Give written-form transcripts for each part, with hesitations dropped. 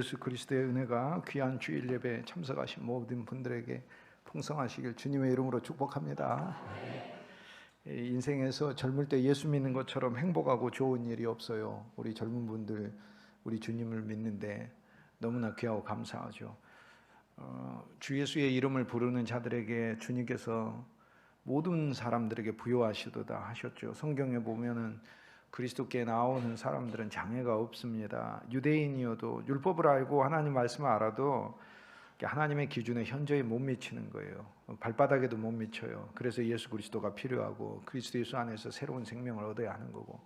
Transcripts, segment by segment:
예수 그리스도의 은혜가 귀한 주일 예배에 참석하신 모든 분들에게 풍성하시길 주님의 이름으로 축복합니다. 인생에서 젊을 때 예수 믿는 것처럼 행복하고 좋은 일이 없어요. 우리 젊은 분들 우리 주님을 믿는데 너무나 귀하고 감사하죠. 주 예수의 이름을 부르는 자들에게 주님께서 모든 사람들에게 부요하시도다 하셨죠. 성경에 보면은 그리스도께 나오는 사람들은 장애가 없습니다. 유대인이어도 율법을 알고 하나님 말씀을 알아도 하나님의 기준에 현저히 못 미치는 거예요. 발바닥에도 못 미쳐요. 그래서 예수 그리스도가 필요하고 그리스도 예수 안에서 새로운 생명을 얻어야 하는 거고,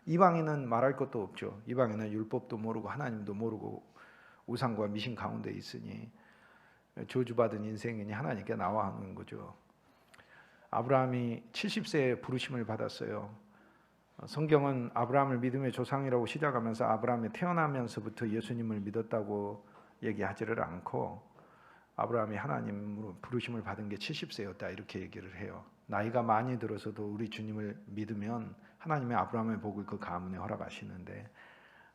이방인은 말할 것도 없죠. 이방인은 율법도 모르고 하나님도 모르고 우상과 미신 가운데 있으니 저주받은 인생이니 하나님께 나와 하는 거죠. 아브라함이 70세에 부르심을 받았어요. 성경은 아브라함을 믿음의 조상이라고 시작하면서 아브라함이 태어나면서부터 예수님을 믿었다고 얘기하지를 않고 아브라함이 하나님으로 부르심을 받은 게 70세였다 이렇게 얘기를 해요. 나이가 많이 들어서도 우리 주님을 믿으면 하나님의 아브라함의 복을 그 가문에 허락하시는데,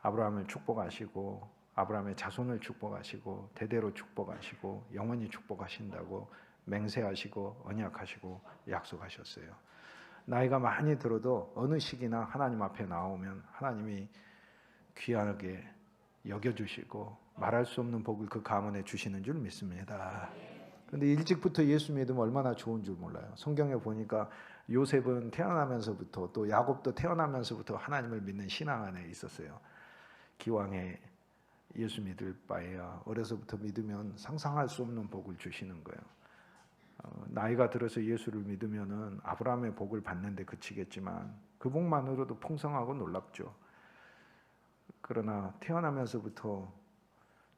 아브라함을 축복하시고 아브라함의 자손을 축복하시고 대대로 축복하시고 영원히 축복하신다고 맹세하시고 언약하시고 약속하셨어요. 나이가 많이 들어도 어느 시기나 하나님 앞에 나오면 하나님이 귀하게 여겨주시고 말할 수 없는 복을 그 가문에 주시는 줄 믿습니다. 그런데 일찍부터 예수 믿으면 얼마나 좋은 줄 몰라요. 성경에 보니까 요셉은 태어나면서부터 또 야곱도 태어나면서부터 하나님을 믿는 신앙 안에 있었어요. 기왕에 예수 믿을 바에야 어려서부터 믿으면 상상할 수 없는 복을 주시는 거예요. 나이가 들어서 예수를 믿으면은 아브라함의 복을 받는데 그치겠지만 그 복만으로도 풍성하고 놀랍죠. 그러나 태어나면서부터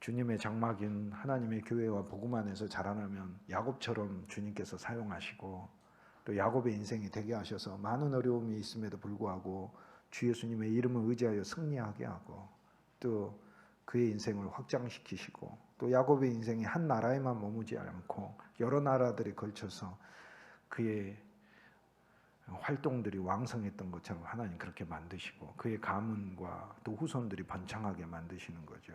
주님의 장막인 하나님의 교회와 복음 안에서 자라나면 야곱처럼 주님께서 사용하시고 또 야곱의 인생이 되게 하셔서 많은 어려움이 있음에도 불구하고 주 예수님의 이름을 의지하여 승리하게 하고 또 그의 인생을 확장시키시고 또 야곱의 인생이 한 나라에만 머무지 않고 여러 나라들에 걸쳐서 그의 활동들이 왕성했던 것처럼 하나님 그렇게 만드시고 그의 가문과 또 후손들이 번창하게 만드시는 거죠.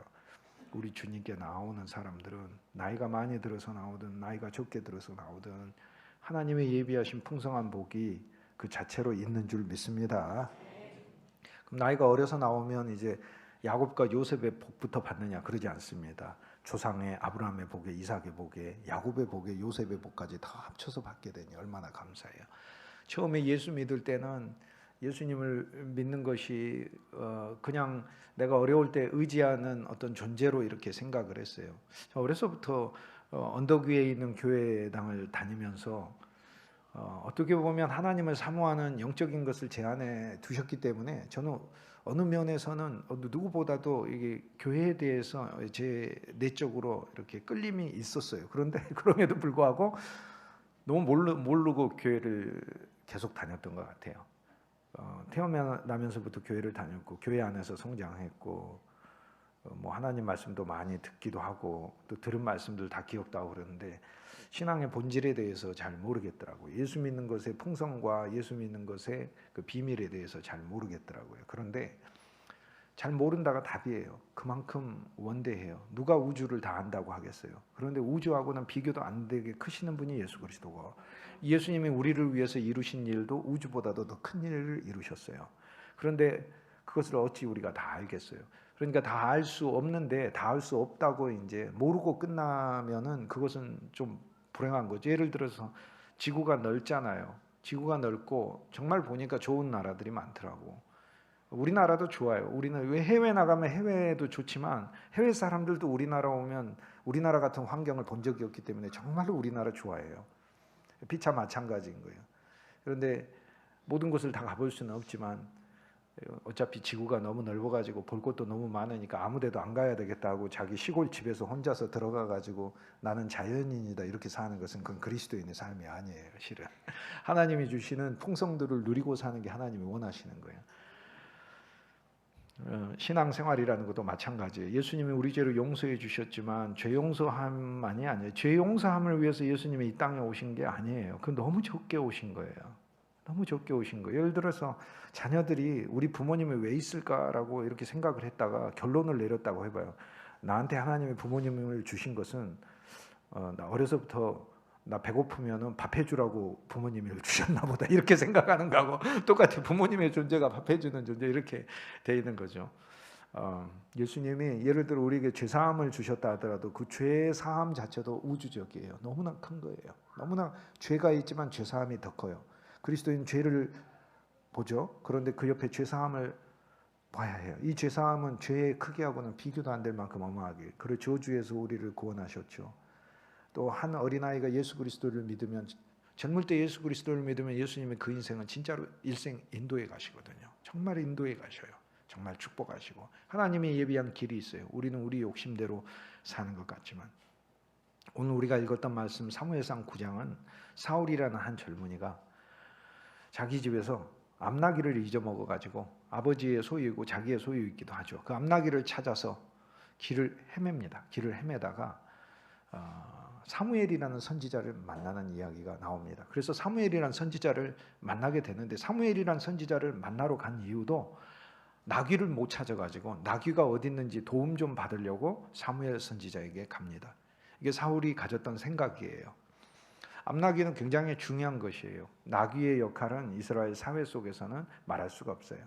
우리 주님께 나오는 사람들은 나이가 많이 들어서 나오든 나이가 적게 들어서 나오든 하나님의 예비하신 풍성한 복이 그 자체로 있는 줄 믿습니다. 그럼 나이가 어려서 나오면 이제 야곱과 요셉의 복부터 받느냐, 그러지 않습니다. 조상의 아브라함의 복에 이삭의 복에 야곱의 복에 요셉의 복까지 다 합쳐서 받게 되니 얼마나 감사해요. 처음에 예수 믿을 때는 예수님을 믿는 것이 그냥 내가 어려울 때 의지하는 어떤 존재로 이렇게 생각을 했어요. 어려서부터 언덕 위에 있는 교회당을 다니면서 어떻게 보면 하나님을 사모하는 영적인 것을 제 안에 두셨기 때문에 저는 어느 면에서는 누구보다도 이게 교회에 대해서 제 내적으로 이렇게 끌림이 있었어요. 그런데 그럼에도 불구하고 너무 모르고 교회를 계속 다녔던 것 같아요. 태어나면서부터 교회를 다녔고 교회 안에서 성장했고 뭐 하나님 말씀도 많이 듣기도 하고 또 들은 말씀들 다 기억도 하고 그러는데 신앙의 본질에 대해서 잘 모르겠더라고요. 예수 믿는 것의 풍성과 예수 믿는 것의 그 비밀에 대해서 잘 모르겠더라고요. 그런데 잘 모른다가 답이에요. 그만큼 원대해요. 누가 우주를 다 안다고 하겠어요. 그런데 우주하고는 비교도 안 되게 크시는 분이 예수 그리스도고, 예수님이 우리를 위해서 이루신 일도 우주보다도 더 큰 일을 이루셨어요. 그런데 그것을 어찌 우리가 다 알겠어요. 그러니까 다 알 수 없는데 다 알 수 없다고 이제 모르고 끝나면은 그것은 좀 불행한 거죠. 예를 들어서 지구가 넓잖아요. 지구가 넓고 정말 보니까 좋은 나라들이 많더라고. 우리나라도 좋아요. 우리는 왜 해외 나가면 해외도 좋지만 해외 사람들도 우리나라 오면 우리나라 같은 환경을 본 적이 없기 때문에 정말로 우리나라 좋아해요. 피차 마찬가지인 거예요. 그런데 모든 곳을 다 가볼 수는 없지만 어차피 지구가 너무 넓어가지고 볼 것도 너무 많으니까 아무데도 안 가야 되겠다 하고 자기 시골 집에서 혼자서 들어가가지고 나는 자연인이다 이렇게 사는 것은 그건 그리스도인의 삶이 아니에요. 실은 하나님이 주시는 풍성들을 누리고 사는 게 하나님이 원하시는 거예요. 신앙생활이라는 것도 마찬가지예요. 예수님이 우리 죄를 용서해 주셨지만 죄 용서함만이 아니에요. 죄 용서함을 위해서 예수님이 이 땅에 오신 게 아니에요. 그건 너무 적게 오신 거예요. 너무 적게 오신 거예요. 예를 들어서 자녀들이 우리 부모님이 왜 있을까라고 이렇게 생각을 했다가 결론을 내렸다고 해봐요. 나한테 하나님의 부모님을 주신 것은 나 어려서부터 나 배고프면은 밥 해주라고 부모님이 주셨나 보다 이렇게 생각하는 거하고 똑같이 부모님의 존재가 밥 해주는 존재 이렇게 돼 있는 거죠. 예수님이 예를 들어 우리에게 죄 사함을 주셨다 하더라도 그 죄 사함 자체도 우주적이에요. 너무나 큰 거예요. 너무나 죄가 있지만 죄 사함이 더 커요. 그리스도인 죄를 보죠. 그런데 그 옆에 죄 사함을 봐야 해요. 이 죄 사함은 죄의 크기하고는 비교도 안 될 만큼 어마하게 그 저주에서 우리를 구원하셨죠. 또 한 어린아이가 예수 그리스도를 믿으면 젊을 때 예수 그리스도를 믿으면 예수님의 그 인생은 진짜로 일생 인도에 가시거든요. 정말 인도에 가셔요. 정말 축복하시고 하나님이 예비한 길이 있어요. 우리는 우리 욕심대로 사는 것 같지만 오늘 우리가 읽었던 말씀 사무엘상 9장은 사울이라는 한 젊은이가 자기 집에서 암나귀를 잊어먹어 가지고 아버지의 소유이고 자기의 소유이기도 하죠. 그 암나귀를 찾아서 길을 헤맵니다. 길을 헤매다가 사무엘이라는 선지자를 만나는 이야기가 나옵니다. 그래서 사무엘이라는 선지자를 만나게 되는데 사무엘이라는 선지자를 만나러 간 이유도 나귀를 못 찾아가지고 나귀가 어디 있는지 도움 좀 받으려고 사무엘 선지자에게 갑니다. 이게 사울이 가졌던 생각이에요. 암나귀는 굉장히 중요한 것이에요. 나귀의 역할은 이스라엘 사회 속에서는 말할 수가 없어요.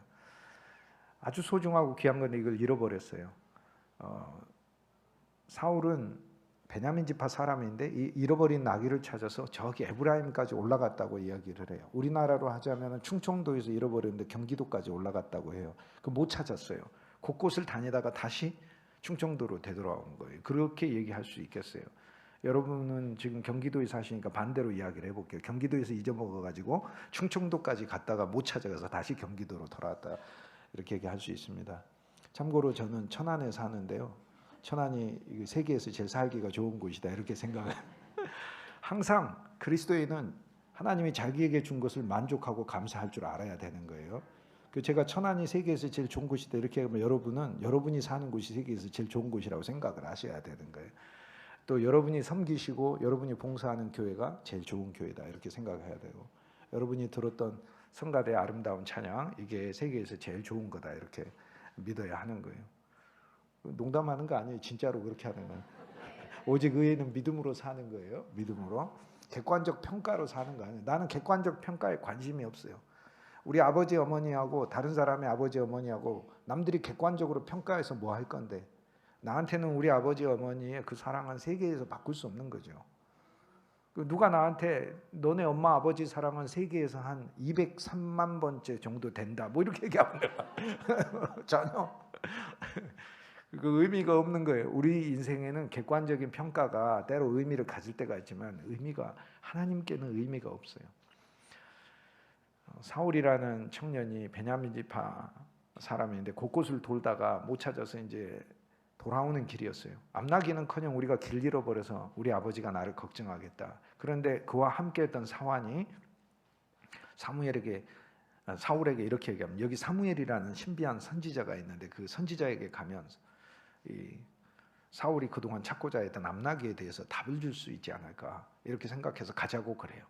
아주 소중하고 귀한 건데 이걸 잃어버렸어요. 사울은 베냐민 지파 사람인데 이 잃어버린 나귀를 찾아서 저기 에브라임까지 올라갔다고 이야기를 해요. 우리나라로 하자면 충청도에서 잃어버렸는데 경기도까지 올라갔다고 해요. 그 못 찾았어요. 곳곳을 다니다가 다시 충청도로 되돌아온 거예요. 그렇게 얘기할 수 있겠어요. 여러분은 지금 경기도에 사시니까 반대로 이야기를 해볼게요. 경기도에서 잊어먹어가지고 충청도까지 갔다가 못 찾아가서 다시 경기도로 돌아왔다 이렇게 얘기할 수 있습니다. 참고로 저는 천안에 사는데요. 천안이 세계에서 제일 살기가 좋은 곳이다 이렇게 생각을 항상 그리스도인은 하나님이 자기에게 준 것을 만족하고 감사할 줄 알아야 되는 거예요. 제가 천안이 세계에서 제일 좋은 곳이다 이렇게 하면 여러분은 여러분이 사는 곳이 세계에서 제일 좋은 곳이라고 생각을 하셔야 되는 거예요. 또 여러분이 섬기시고 여러분이 봉사하는 교회가 제일 좋은 교회다 이렇게 생각해야 되고 여러분이 들었던 성가대의 아름다운 찬양 이게 세계에서 제일 좋은 거다 이렇게 믿어야 하는 거예요. 농담하는 거 아니에요. 진짜로 그렇게 하는 건. 오직 의인은 믿음으로 사는 거예요. 믿음으로. 객관적 평가로 사는 거 아니에요. 나는 객관적 평가에 관심이 없어요. 우리 아버지 어머니하고 다른 사람의 아버지 어머니하고 남들이 객관적으로 평가해서 뭐 할 건데 나한테는 우리 아버지 어머니의 그 사랑은 세계에서 바꿀 수 없는 거죠. 누가 나한테 너네 엄마 아버지 사랑은 세계에서 한 203만 번째 정도 된다 뭐 이렇게 얘기하면 전혀 그 의미가 없는 거예요. 우리 인생에는 객관적인 평가가 때로 의미를 가질 때가 있지만 의미가 하나님께는 의미가 없어요. 사울이라는 청년이 베냐민 지파 사람인데 곳곳을 돌다가 못 찾아서 이제 돌아오는 길이었어요. 암나귀는커녕 우리가 길 잃어버려서 우리 아버지가 나를 걱정하겠다. 그런데 그와 함께했던 사환이 사울에게 이렇게 얘기합니다. 여기 사무엘이라는 신비한 선지자가 있는데 그 선지자에게 가면 이 사울이 그동안 찾고자 했던 암나귀에 대해서 답을 줄 수 있지 않을까 이렇게 생각해서 가자고 그래요.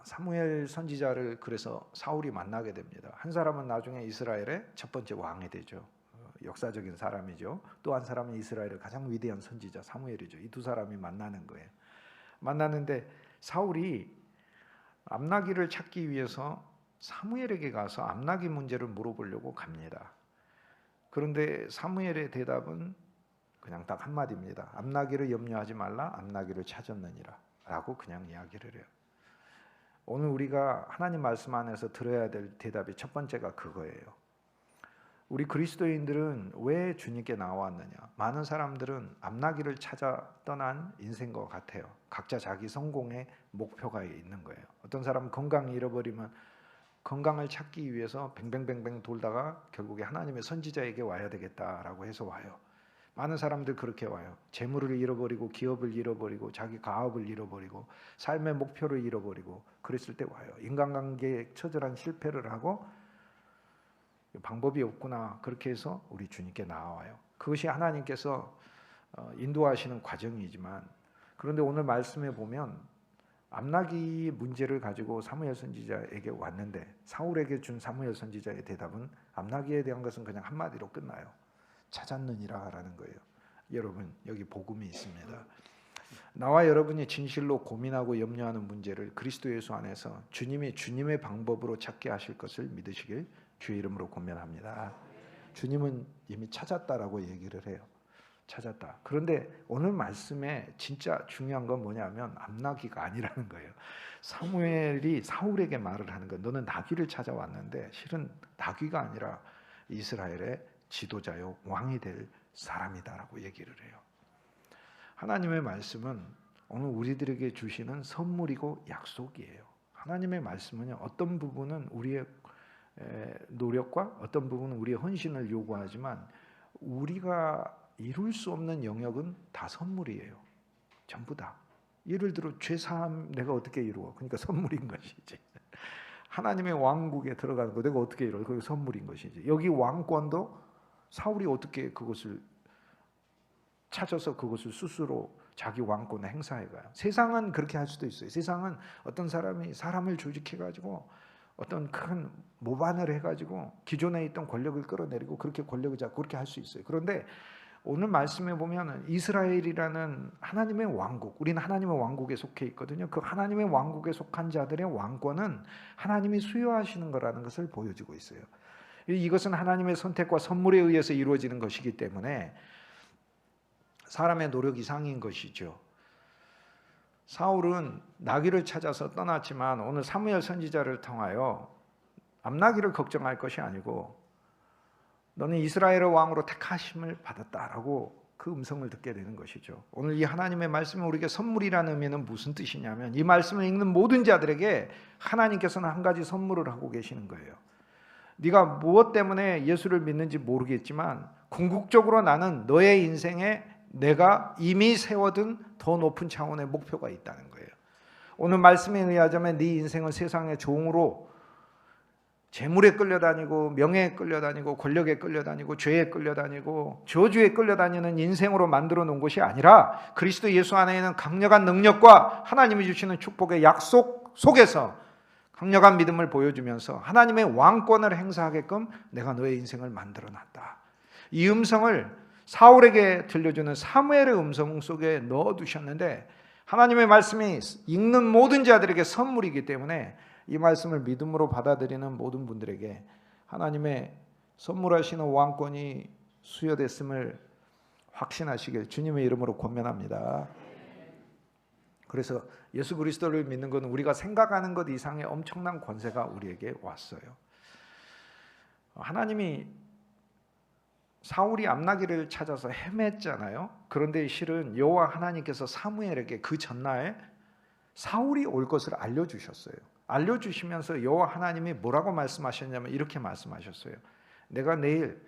사무엘 선지자를 그래서 사울이 만나게 됩니다. 한 사람은 나중에 이스라엘의 첫 번째 왕이 되죠. 역사적인 사람이죠. 또 한 사람은 이스라엘의 가장 위대한 선지자 사무엘이죠. 이 두 사람이 만나는 거예요. 만나는데 사울이 암나귀를 찾기 위해서 사무엘에게 가서 암나귀 문제를 물어보려고 갑니다. 그런데 사무엘의 대답은 그냥 딱 한마디입니다. 암나귀를 염려하지 말라. 암나귀를 찾았느니라 라고 그냥 이야기를 해요. 오늘 우리가 하나님 말씀 안에서 들어야 될 대답이 첫 번째가 그거예요. 우리 그리스도인들은 왜 주님께 나왔느냐? 많은 사람들은 암나귀를 찾아 떠난 인생과 같아요. 각자 자기 성공의 목표가 있는 거예요. 어떤 사람은 건강을 잃어버리면 건강을 찾기 위해서 뱅뱅뱅뱅 돌다가 결국에 하나님의 선지자에게 와야 되겠다라고 해서 와요. 많은 사람들 그렇게 와요. 재물을 잃어버리고 기업을 잃어버리고 자기 가업을 잃어버리고 삶의 목표를 잃어버리고 그랬을 때 와요. 인간관계에 처절한 실패를 하고 방법이 없구나 그렇게 해서 우리 주님께 나와요. 그것이 하나님께서 인도하시는 과정이지만 그런데 오늘 말씀에 보면 암나귀 문제를 가지고 사무엘 선지자에게 왔는데 사울에게 준 사무엘 선지자의 대답은 암나귀에 대한 것은 그냥 한마디로 끝나요. 찾았느니라라는 거예요. 여러분, 여기 복음이 있습니다. 나와 여러분이 진실로 고민하고 염려하는 문제를 그리스도 예수 안에서 주님이 주님의 방법으로 찾게 하실 것을 믿으시길 주의 이름으로 권면합니다. 주님은 이미 찾았다라고 얘기를 해요. 찾았다. 그런데 오늘 말씀에 진짜 중요한 건 뭐냐면 암나귀가 아니라는 거예요. 사무엘이 사울에게 말을 하는 거예요. 너는 나귀를 찾아왔는데 실은 나귀가 아니라 이스라엘의 지도자요 왕이 될 사람이다라고 얘기를 해요. 하나님의 말씀은 오늘 우리들에게 주시는 선물이고 약속이에요. 하나님의 말씀은요, 어떤 부분은 우리의 노력과 어떤 부분은 우리의 헌신을 요구하지만 우리가 이룰 수 없는 영역은 다 선물이에요. 전부 다. 예를 들어 죄사함 내가 어떻게 이루어? 그러니까 선물인 것이지. 하나님의 왕국에 들어가는 거 내가 어떻게 이루어? 그게 선물인 것이지. 여기 왕권도 사울이 어떻게 그것을 찾아서 그것을 스스로 자기 왕권을 행사해가요. 세상은 그렇게 할 수도 있어요. 세상은 어떤 사람이 사람을 조직해가지고 어떤 큰 모반을 해가지고 기존에 있던 권력을 끌어내리고 그렇게 권력을 잡고 그렇게 할 수 있어요. 그런데 오늘 말씀에 보면 이스라엘이라는 하나님의 왕국, 우리는 하나님의 왕국에 속해 있거든요. 그 하나님의 왕국에 속한 자들의 왕권은 하나님이 수여하시는 거라는 것을 보여주고 있어요. 이것은 하나님의 선택과 선물에 의해서 이루어지는 것이기 때문에 사람의 노력 이상인 것이죠. 사울은 나귀를 찾아서 떠났지만 오늘 사무엘 선지자를 통하여 암나귀를 걱정할 것이 아니고 너는 이스라엘의 왕으로 택하심을 받았다라고 그 음성을 듣게 되는 것이죠. 오늘 이 하나님의 말씀이 우리에게 선물이라는 의미는 무슨 뜻이냐면 이 말씀을 읽는 모든 자들에게 하나님께서는 한 가지 선물을 하고 계시는 거예요. 네가 무엇 때문에 예수를 믿는지 모르겠지만 궁극적으로 나는 너의 인생에 내가 이미 세워둔 더 높은 차원의 목표가 있다는 거예요. 오늘 말씀에 의하자면 네 인생은 세상의 종으로 재물에 끌려다니고 명예에 끌려다니고 권력에 끌려다니고 죄에 끌려다니고 저주에 끌려다니는 인생으로 만들어 놓은 것이 아니라 그리스도 예수 안에 있는 강력한 능력과 하나님이 주시는 축복의 약속 속에서 강력한 믿음을 보여주면서 하나님의 왕권을 행사하게끔 내가 너의 인생을 만들어놨다. 이 음성을 사울에게 들려주는 사무엘의 음성 속에 넣어두셨는데 하나님의 말씀이 읽는 모든 자들에게 선물이기 때문에 이 말씀을 믿음으로 받아들이는 모든 분들에게 하나님의 선물하시는 왕권이 수여됐음을 확신하시길 주님의 이름으로 권면합니다. 그래서 예수 그리스도를 믿는 것은 우리가 생각하는 것 이상의 엄청난 권세가 우리에게 왔어요. 하나님이 사울이 암나귀를 찾아서 헤맸잖아요. 그런데 실은 여호와 하나님께서 사무엘에게 그 전날 사울이 올 것을 알려주셨어요. 알려주시면서 여호와 하나님이 뭐라고 말씀하셨냐면 이렇게 말씀하셨어요. 내가 내일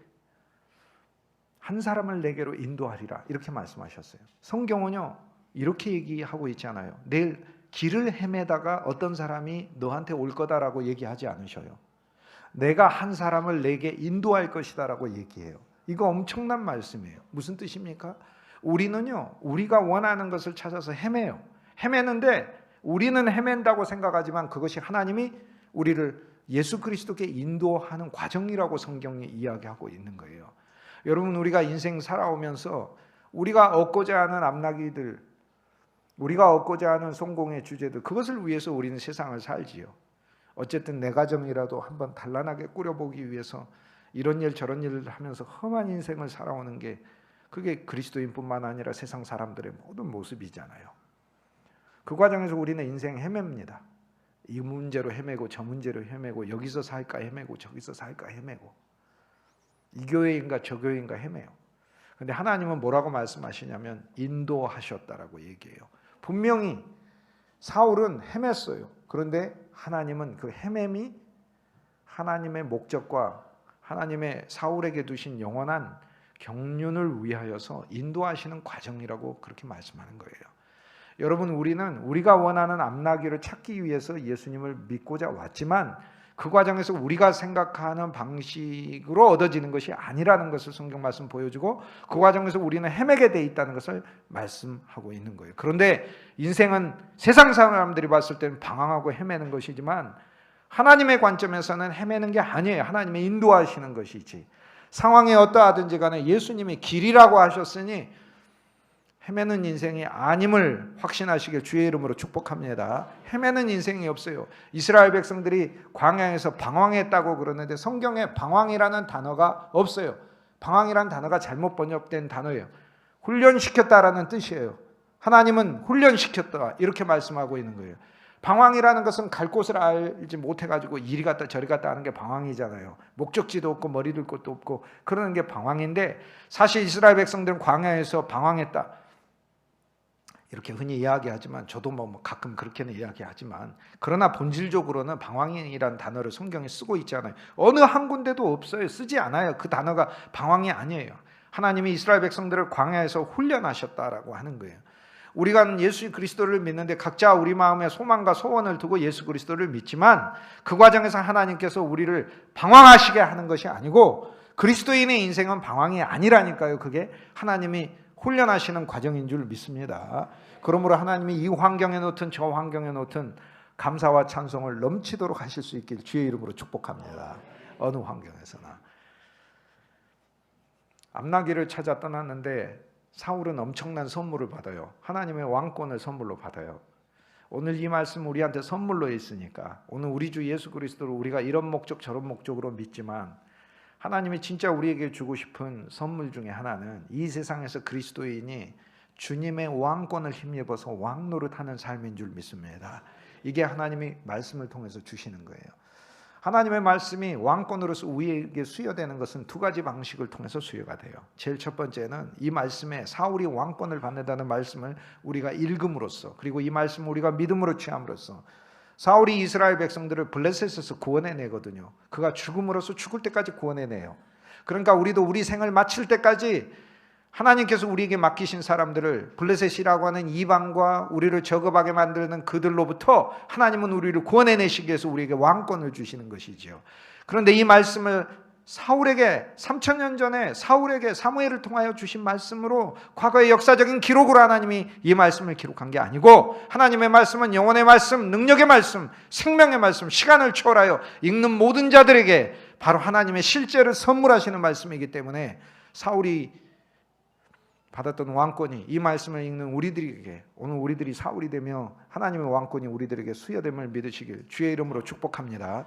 한 사람을 내게로 인도하리라 이렇게 말씀하셨어요. 성경은요 이렇게 얘기하고 있잖아요. 내일 길을 헤매다가 어떤 사람이 너한테 올 거다라고 얘기하지 않으셔요. 내가 한 사람을 내게 인도할 것이다라고 얘기해요. 이거 엄청난 말씀이에요. 무슨 뜻입니까? 우리는요 우리가 원하는 것을 찾아서 헤매요. 헤매는데 우리는 헤맨다고 생각하지만 그것이 하나님이 우리를 예수 그리스도께 인도하는 과정이라고 성경이 이야기하고 있는 거예요. 여러분 우리가 인생 살아오면서 우리가 얻고자 하는 앞나기들, 우리가 얻고자 하는 성공의 주제들 그것을 위해서 우리는 세상을 살지요. 어쨌든 내 가정이라도 한번 단란하게 꾸려보기 위해서 이런 일 저런 일을 하면서 험한 인생을 살아오는 게 그게 그리스도인뿐만 아니라 세상 사람들의 모든 모습이잖아요. 그 과정에서 우리는 인생 헤맵니다. 이 문제로 헤매고 저 문제로 헤매고 여기서 살까 헤매고 저기서 살까 헤매고 이 교회인가 저 교회인가 헤매요. 그런데 하나님은 뭐라고 말씀하시냐면 인도하셨다라고 얘기해요. 분명히 사울은 헤맸어요. 그런데 하나님은 그 헤매미 하나님의 목적과 하나님의 사울에게 두신 영원한 경륜을 위하여서 인도하시는 과정이라고 그렇게 말씀하는 거예요. 여러분 우리는 우리가 원하는 앞나기를 찾기 위해서 예수님을 믿고자 왔지만 그 과정에서 우리가 생각하는 방식으로 얻어지는 것이 아니라는 것을 성경 말씀 보여주고 그 과정에서 우리는 헤매게 돼 있다는 것을 말씀하고 있는 거예요. 그런데 인생은 세상 사람들이 봤을 때는 방황하고 헤매는 것이지만 하나님의 관점에서는 헤매는 게 아니에요. 하나님의 인도하시는 것이지. 상황이 어떠하든지 간에 예수님이 길이라고 하셨으니 헤매는 인생이 아님을 확신하시길 주의 이름으로 축복합니다. 헤매는 인생이 없어요. 이스라엘 백성들이 광야에서 방황했다고 그러는데 성경에 방황이라는 단어가 없어요. 방황이라는 단어가 잘못 번역된 단어예요. 훈련시켰다라는 뜻이에요. 하나님은 훈련시켰다 이렇게 말씀하고 있는 거예요. 방황이라는 것은 갈 곳을 알지 못해가지고 이리 갔다 저리 갔다 하는 게 방황이잖아요. 목적지도 없고 머리 둘 곳도 없고 그러는 게 방황인데, 사실 이스라엘 백성들은 광야에서 방황했다 이렇게 흔히 이야기하지만, 저도 뭐 가끔 그렇게는 이야기하지만, 그러나 본질적으로는 방황이라는 단어를 성경에 쓰고 있잖아요. 어느 한 군데도 없어요. 쓰지 않아요. 그 단어가 방황이 아니에요. 하나님이 이스라엘 백성들을 광야에서 훈련하셨다라고 하는 거예요. 우리가 예수 그리스도를 믿는데 각자 우리 마음에 소망과 소원을 두고 예수 그리스도를 믿지만, 그 과정에서 하나님께서 우리를 방황하시게 하는 것이 아니고, 그리스도인의 인생은 방황이 아니라니까요. 그게 하나님이 훈련하시는 과정인 줄 믿습니다. 그러므로 하나님이 이 환경에 놓든 저 환경에 놓든 감사와 찬송을 넘치도록 하실 수 있길 주의 이름으로 축복합니다. 어느 환경에서나. 암나기를 찾아 떠났는데 사울은 엄청난 선물을 받아요. 하나님의 왕권을 선물로 받아요. 오늘 이 말씀 우리한테 선물로 있으니까, 오늘 우리 주 예수 그리스도를 우리가 이런 목적 저런 목적으로 믿지만, 하나님이 진짜 우리에게 주고 싶은 선물 중에 하나는 이 세상에서 그리스도인이 주님의 왕권을 힘입어서 왕노릇하는 삶인 줄 믿습니다. 이게 하나님이 말씀을 통해서 주시는 거예요. 하나님의 말씀이 왕권으로서 우리에게 수여되는 것은 두 가지 방식을 통해서 수여가 돼요. 제일 첫 번째는 이 말씀에 사울이 왕권을 받는다는 말씀을 우리가 읽음으로써, 그리고 이 말씀을 우리가 믿음으로 취함으로써 사울이 이스라엘 백성들을 블레셋에서 구원해내거든요. 그가 죽음으로써 죽을 때까지 구원해내요. 그러니까 우리도 우리 생을 마칠 때까지 하나님께서 우리에게 맡기신 사람들을, 블레셋이라고 하는 이방과 우리를 저급하게 만드는 그들로부터 하나님은 우리를 구원해내시기 위해서 우리에게 왕권을 주시는 것이지요. 그런데 이 말씀을 사울에게 3000년 전에 사울에게 사무엘을 통하여 주신 말씀으로, 과거의 역사적인 기록으로 하나님이 이 말씀을 기록한 게 아니고, 하나님의 말씀은 영혼의 말씀, 능력의 말씀, 생명의 말씀, 시간을 초월하여 읽는 모든 자들에게 바로 하나님의 실제를 선물하시는 말씀이기 때문에, 사울이 받았던 왕권이 이 말씀을 읽는 우리들에게, 오늘 우리들이 사울이 되며 하나님의 왕권이 우리들에게 수여됨을 믿으시길 주의 이름으로 축복합니다.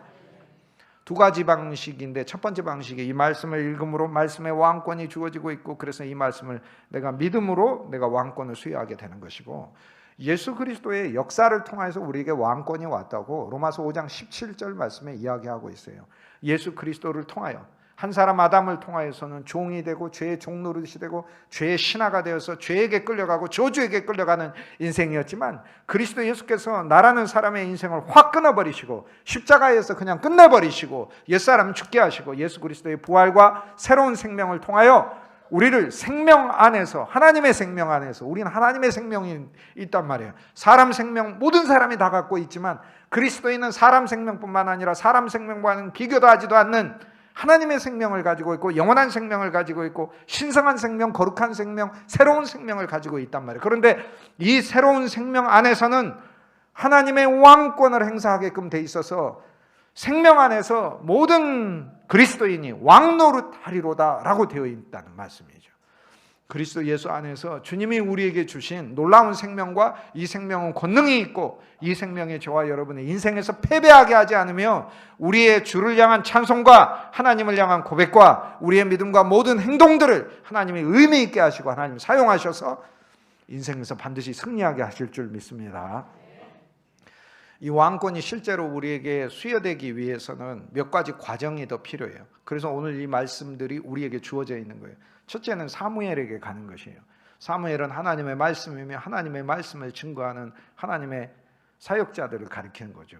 두 가지 방식인데, 첫 번째 방식이 이 말씀을 읽음으로 말씀의 왕권이 주어지고 있고, 그래서 이 말씀을 내가 믿음으로 내가 왕권을 수여하게 되는 것이고, 예수 그리스도의 역사를 통해서 우리에게 왕권이 왔다고 로마서 5장 17절 말씀에 이야기하고 있어요. 예수 그리스도를 통하여, 한 사람 아담을 통하여서는 종이 되고 죄의 종노릇이 되고 죄의 신하가 되어서 죄에게 끌려가고 저주에게 끌려가는 인생이었지만, 그리스도 예수께서 나라는 사람의 인생을 확 끊어버리시고 십자가에서 그냥 끝내버리시고 옛사람 죽게 하시고, 예수 그리스도의 부활과 새로운 생명을 통하여 우리를 생명 안에서, 하나님의 생명 안에서, 우리는 하나님의 생명이 있단 말이에요. 사람 생명, 모든 사람이 다 갖고 있지만 그리스도인은 사람 생명뿐만 아니라 사람 생명과는 비교도 하지도 않는 하나님의 생명을 가지고 있고, 영원한 생명을 가지고 있고, 신성한 생명, 거룩한 생명, 새로운 생명을 가지고 있단 말이에요. 그런데 이 새로운 생명 안에서는 하나님의 왕권을 행사하게끔 돼 있어서 생명 안에서 모든 그리스도인이 왕노릇하리로다 라고 되어 있다는 말씀이죠. 그리스도 예수 안에서 주님이 우리에게 주신 놀라운 생명과, 이 생명은 권능이 있고, 이 생명이 저와 여러분의 인생에서 패배하게 하지 않으며 우리의 주를 향한 찬송과 하나님을 향한 고백과 우리의 믿음과 모든 행동들을 하나님이 의미 있게 하시고 하나님 사용하셔서 인생에서 반드시 승리하게 하실 줄 믿습니다. 이 왕권이 실제로 우리에게 수여되기 위해서는 몇 가지 과정이 더 필요해요. 그래서 오늘 이 말씀들이 우리에게 주어져 있는 거예요. 첫째는 사무엘에게 가는 것이에요. 사무엘은 하나님의 말씀이며 하나님의 말씀을 증거하는 하나님의 사역자들을 가리키는 거죠.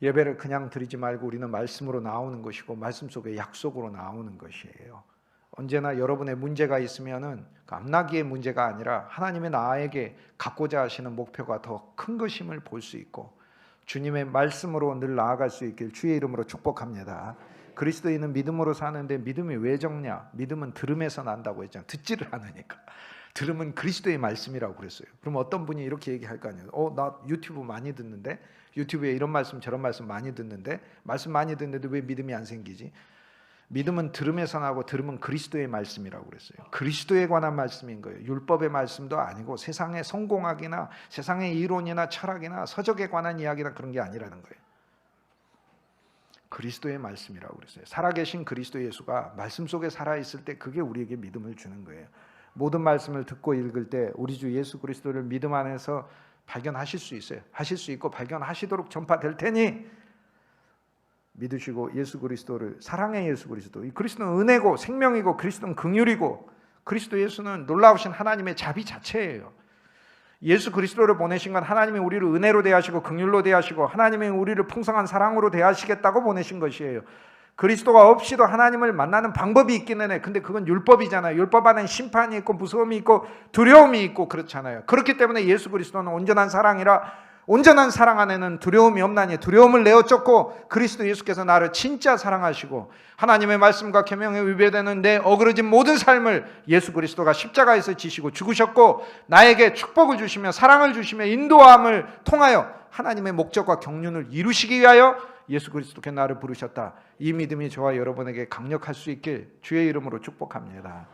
예배를 그냥 드리지 말고 우리는 말씀으로 나오는 것이고, 말씀 속에 약속으로 나오는 것이에요. 언제나 여러분의 문제가 있으면은 그 암나기의 문제가 아니라 하나님의 나에게 갖고자 하시는 목표가 더 큰 것임을 볼 수 있고, 주님의 말씀으로 늘 나아갈 수 있길 주의 이름으로 축복합니다. 그리스도인은 믿음으로 사는데 믿음이 왜 적냐? 믿음은 들음에서 난다고 했잖아요. 듣지를 않으니까. 들음은 그리스도의 말씀이라고 그랬어요. 그럼 어떤 분이 이렇게 얘기할 거 아니에요. 나 유튜브 많이 듣는데, 유튜브에 이런 말씀 저런 말씀 많이 듣는데, 말씀 많이 듣는데 왜 믿음이 안 생기지? 믿음은 들음에서 나고 들음은 그리스도의 말씀이라고 그랬어요. 그리스도에 관한 말씀인 거예요. 율법의 말씀도 아니고 세상의 성공학이나 세상의 이론이나 철학이나 서적에 관한 이야기나 그런 게 아니라는 거예요. 그리스도의 말씀이라고 그랬어요. 살아계신 그리스도 예수가 말씀 속에 살아있을 때 그게 우리에게 믿음을 주는 거예요. 모든 말씀을 듣고 읽을 때 우리 주 예수 그리스도를 믿음 안에서 발견하실 수 있어요. 하실 수 있고 발견하시도록 전파될 테니 믿으시고 예수 그리스도를, 사랑의 예수 그리스도, 이 그리스도는 은혜고 생명이고 그리스도는 긍휼이고 그리스도 예수는 놀라우신 하나님의 자비 자체예요. 예수 그리스도를 보내신 건 하나님이 우리를 은혜로 대하시고 긍휼로 대하시고 하나님이 우리를 풍성한 사랑으로 대하시겠다고 보내신 것이에요. 그리스도가 없이도 하나님을 만나는 방법이 있기는 해. 근데 그건 율법이잖아요. 율법 안에 심판이 있고 무서움이 있고 두려움이 있고 그렇잖아요. 그렇기 때문에 예수 그리스도는 온전한 사랑이라 온전한 사랑 안에는 두려움이 없나니 두려움을 내어쫓고 그리스도 예수께서 나를 진짜 사랑하시고 하나님의 말씀과 계명에 위배되는 내 어그러진 모든 삶을 예수 그리스도가 십자가에서 지시고 죽으셨고 나에게 축복을 주시며 사랑을 주시며 인도함을 통하여 하나님의 목적과 경륜을 이루시기 위하여 예수 그리스도께 나를 부르셨다. 이 믿음이 저와 여러분에게 강력할 수 있길 주의 이름으로 축복합니다.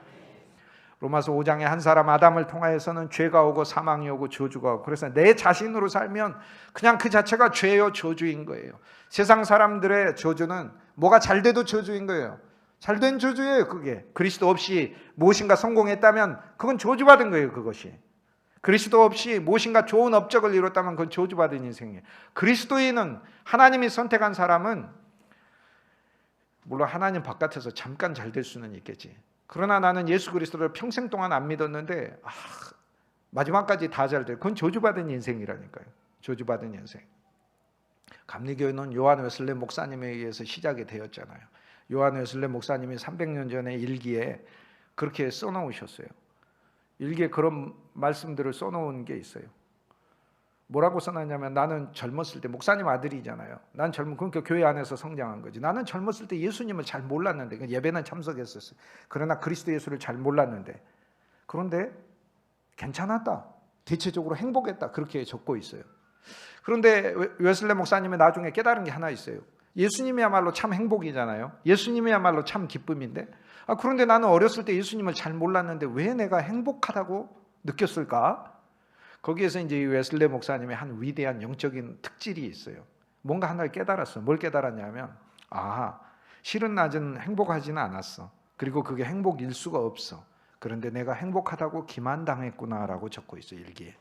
로마서 5장에 한 사람 아담을 통하여서는 죄가 오고 사망이 오고 저주가 오고, 그래서 내 자신으로 살면 그냥 그 자체가 죄요 저주인 거예요. 세상 사람들의 저주는 뭐가 잘 돼도 저주인 거예요. 잘된 저주예요. 그게 그리스도 없이 무엇인가 성공했다면 그건 저주받은 거예요. 그것이 그리스도 없이 무엇인가 좋은 업적을 이뤘다면 그건 저주받은 인생이에요. 그리스도인은, 하나님이 선택한 사람은 물론 하나님 바깥에서 잠깐 잘 될 수는 있겠지. 그러나 나는 예수 그리스도를 평생 동안 안 믿었는데 마지막까지 다 잘 돼. 그건 저주받은 인생이라니까요. 저주받은 인생. 감리교회는 요한 웨슬레 목사님에 의해서 시작이 되었잖아요. 요한 웨슬레 목사님이 300년 전에 일기에 그렇게 써놓으셨어요. 일기에 그런 말씀들을 써놓은 게 있어요. 뭐라고 써놨냐면, 나는 젊었을 때, 목사님 아들이잖아요. 난 그러니까 교회 안에서 성장한 거지. 나는 젊었을 때 예수님을 잘 몰랐는데, 예배는 참석했었어요. 그러나 그리스도 예수를 잘 몰랐는데, 그런데 괜찮았다, 대체적으로 행복했다, 그렇게 적고 있어요. 그런데 웨슬레 목사님이 나중에 깨달은 게 하나 있어요. 예수님이야말로 참 행복이잖아요. 예수님이야말로 참 기쁨인데, 그런데 나는 어렸을 때 예수님을 잘 몰랐는데 왜 내가 행복하다고 느꼈을까? 거기에서 이제 웨슬레 목사님의 한 위대한 영적인 특질이 있어요. 뭔가 하나를 깨달았어요. 뭘 깨달았냐면, 실은 낮은 행복하지는 않았어. 그리고 그게 행복일 수가 없어. 그런데 내가 행복하다고 기만당했구나라고 적고 있어요. 일기에.